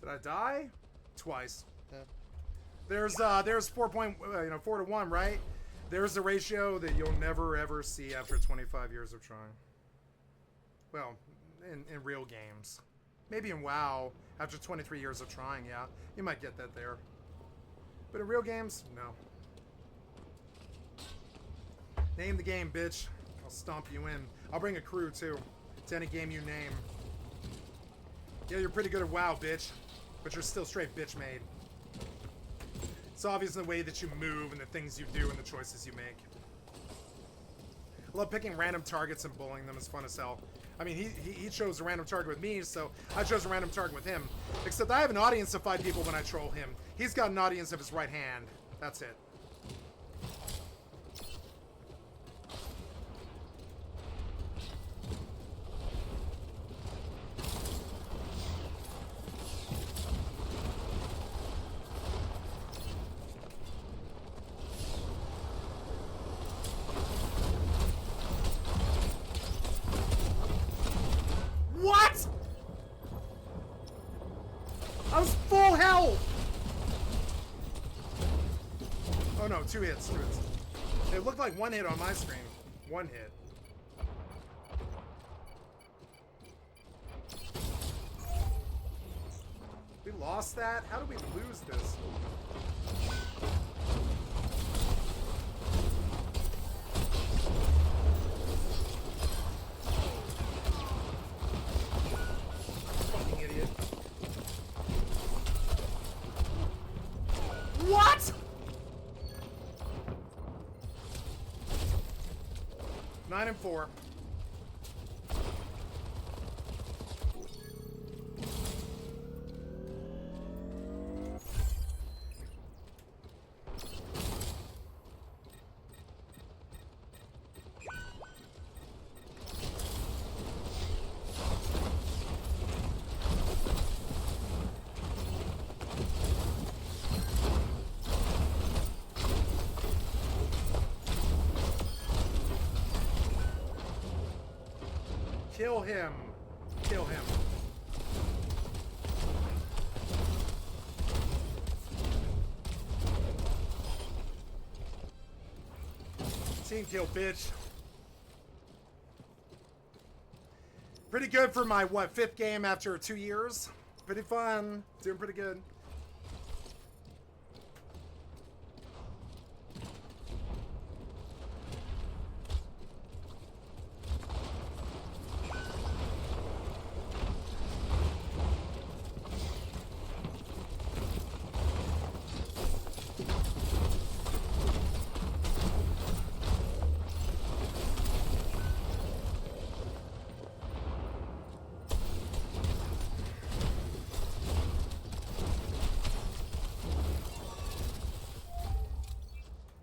Did I die? Twice. Yeah. There's 4 to 1, right? There's the ratio that you'll never ever see after 25 years of trying. Well, in real games. Maybe in WoW, after 23 years of trying, yeah. You might get that there. But in real games, no. Name the game, bitch. I'll stomp you in. I'll bring a crew, too. To any game you name. Yeah, you're pretty good at WoW, bitch. But you're still straight bitch made. It's obvious in the way that you move and the things you do and the choices you make. I love picking random targets and bullying them. It's fun as hell. I mean, he chose a random target with me, so I chose a random target with him. Except I have an audience of 5 people when I troll him. He's got an audience of his right hand. That's it. I was full health! Oh no, 2 hits, 2 hits. It looked like 1 hit on my screen. 1 hit. We lost that? How did we lose this? Fucking idiot. What? 9 and 4. Kill him. Kill him. Team kill, bitch. Pretty good for my, what, 5th game after 2 years? Pretty fun. Doing pretty good.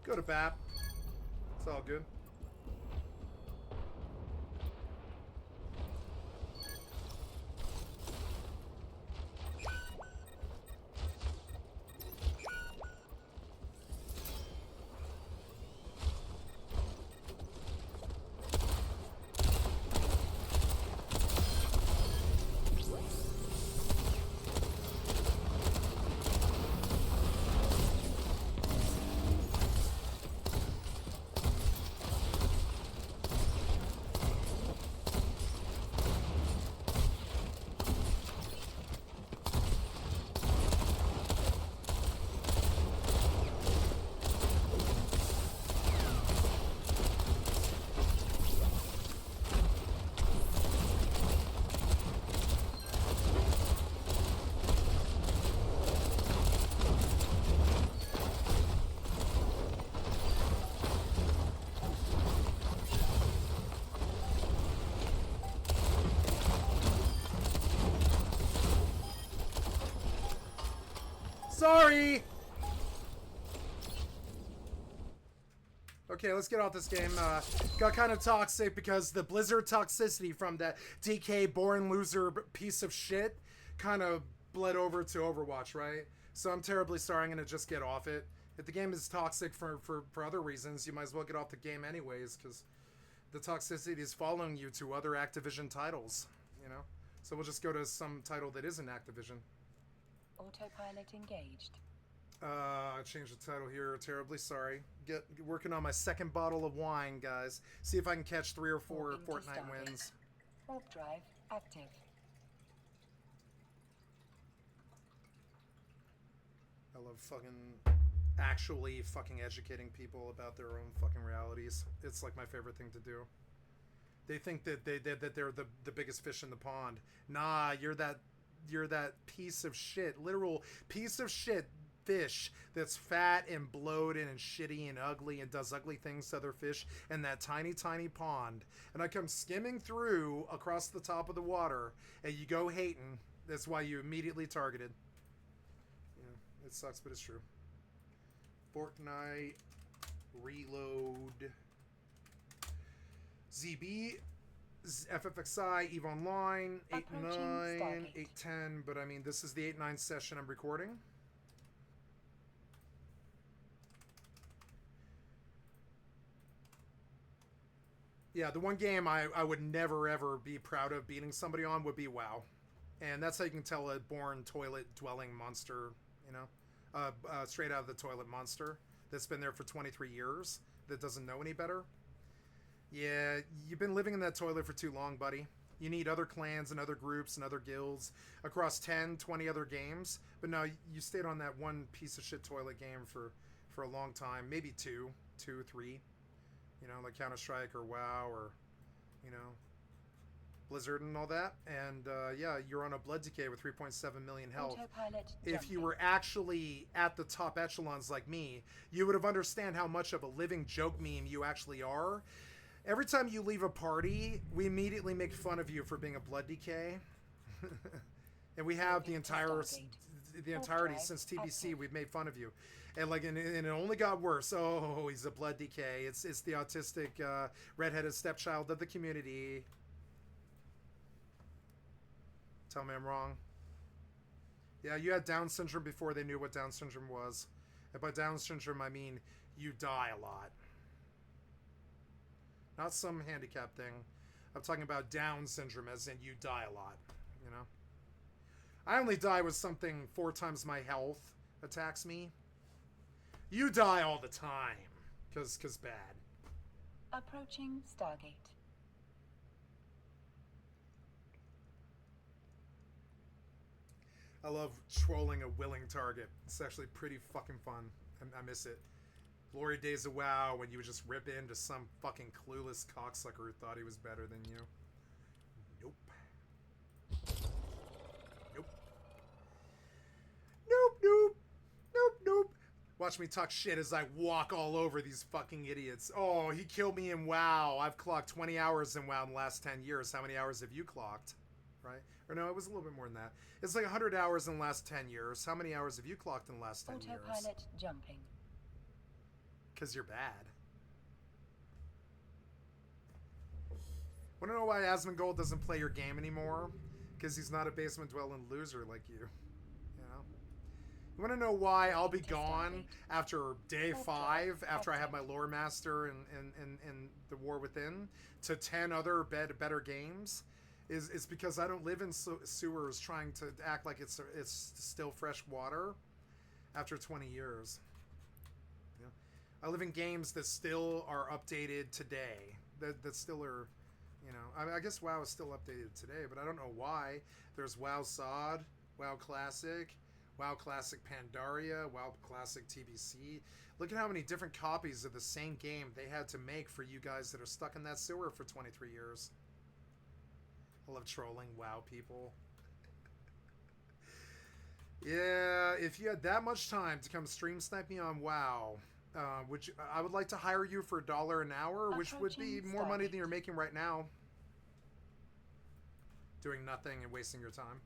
Go to BAP. It's all good. Sorry! Okay, let's get off this game. Got kind of toxic because the Blizzard toxicity from that DK born loser piece of shit kind of bled over to Overwatch, right? So I'm terribly sorry. I'm going to just get off it. If the game is toxic for other reasons, you might as well get off the game anyways, because the toxicity is following you to other Activision titles, you know? So we'll just go to some title that isn't Activision. Autopilot engaged. I changed the title here. Terribly sorry. Working on my 2nd bottle of wine, guys. See if I can catch 3 or 4 Fortnite wins. Warp drive active. I love actually educating people about their own fucking realities. It's like my favorite thing to do. They think that they're the biggest fish in the pond. Nah, you're that piece of shit, literal piece of shit fish that's fat and bloated and shitty and ugly and does ugly things to other fish in that tiny pond, and I come skimming through across the top of the water and you go hating. That's why you immediately targeted. Yeah, it sucks, but it's true. Fortnite reload ZB FFXI EVE Online 8-9 8-10, but I mean this is the 8-9 session I'm recording. Yeah, the one game I would never ever be proud of beating somebody on would be WoW. And that's how you can tell a born toilet-dwelling monster, you know, straight out of the toilet monster that's been there for 23 years, that doesn't know any better. Yeah, you've been living in that toilet for too long, buddy. You need other clans and other groups and other guilds across 10, 20 other games. But no, you stayed on that one piece of shit toilet game for a long time. Maybe two, three. You know, like Counter-Strike or WoW or, you know, Blizzard and all that. And yeah, you're on a blood decay with 3.7 million health. If you were actually at the top echelons like me, you would have understand how much of a living joke meme you actually are. Every time you leave a party, we immediately make fun of you for being a blood decay. And we have the entirety since TBC. We've made fun of you, and like, and it only got worse. Oh, he's a blood decay. It's the autistic redheaded stepchild of the community. Tell me I'm wrong. Yeah, you had Down syndrome before they knew what Down syndrome was. And by Down syndrome, I mean you die a lot. Not some handicap thing. I'm talking about Down syndrome, as in you die a lot, you know? I only die when something 4 times my health attacks me. You die all the time, cause bad. Approaching Stargate. I love trolling a willing target. It's actually pretty fucking fun. I miss it. Glory days of WoW when you would just rip into some fucking clueless cocksucker who thought he was better than you. Nope. Nope. Nope, nope. Nope, nope. Watch me talk shit as I walk all over these fucking idiots. Oh, he killed me in WoW. I've clocked 20 hours in WoW in the last 10 years. How many hours have you clocked? Right? Or no, it was a little bit more than that. It's like 100 hours in the last 10 years. How many hours have you clocked in the last 10 years? Autopilot jumping. Because you're bad. Want to know why Asmongold doesn't play your game anymore? Because he's not a basement-dwelling loser like you. You know? You want to know why I'll be gone after day 5, after I have my lore master and the War Within, to 10 other better games? Is because I don't live in sewers trying to act like it's still fresh water after 20 years. You know? I live in games that still are updated today. That still are, you know. I mean, I guess WoW is still updated today, but I don't know why. There's WoW Sod, WoW Classic Pandaria, WoW Classic TBC. Look at how many different copies of the same game they had to make for you guys that are stuck in that sewer for 23 years. I love trolling WoW people. Yeah, if you had that much time to come stream snipe me on WoW, I would like to hire you for $1 an hour, which would be more money than you're making right now. Doing nothing and wasting your time.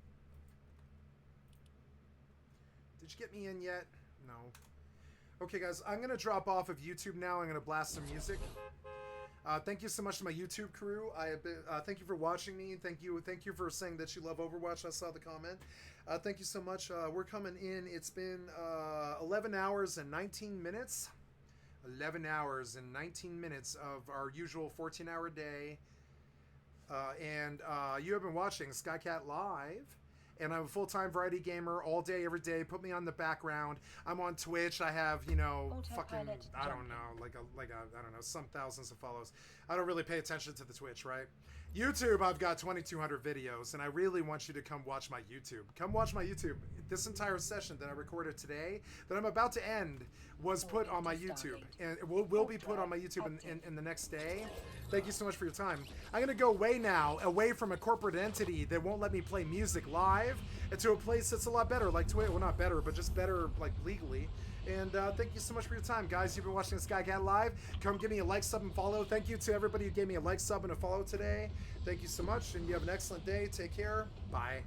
Did you get me in yet? No. Okay, guys, I'm going to drop off of YouTube now. I'm going to blast some music. Thank you so much to my YouTube crew. Thank you for watching me. Thank you for saying that you love Overwatch. I saw the comment. Thank you so much. We're coming in. It's been 11 hours and 19 minutes. 11 hours and 19 minutes of our usual 14-hour day. And you have been watching Skycat.live. And I'm a full-time variety gamer all day, every day. Put me on the background. I'm on Twitch. I have, you know, fucking, I don't know, I don't know, some thousands of follows. I don't really pay attention to the Twitch, right? YouTube, I've got 2,200 videos, and I really want you to come watch my YouTube. Come watch my YouTube. This entire session that I recorded today, that I'm about to end, was put on my YouTube. And it will be put on my YouTube in the next day. Thank you so much for your time. I'm going to go away from a corporate entity that won't let me play music live, and to a place that's a lot better, like Twitch. Well, not better, but just better, like, legally. And thank you so much for your time, guys. You've been watching Skycat Live. Come give me a like, sub, and follow. Thank you to everybody who gave me a like, sub, and a follow today. Thank you so much, and you have an excellent day. Take care. Bye.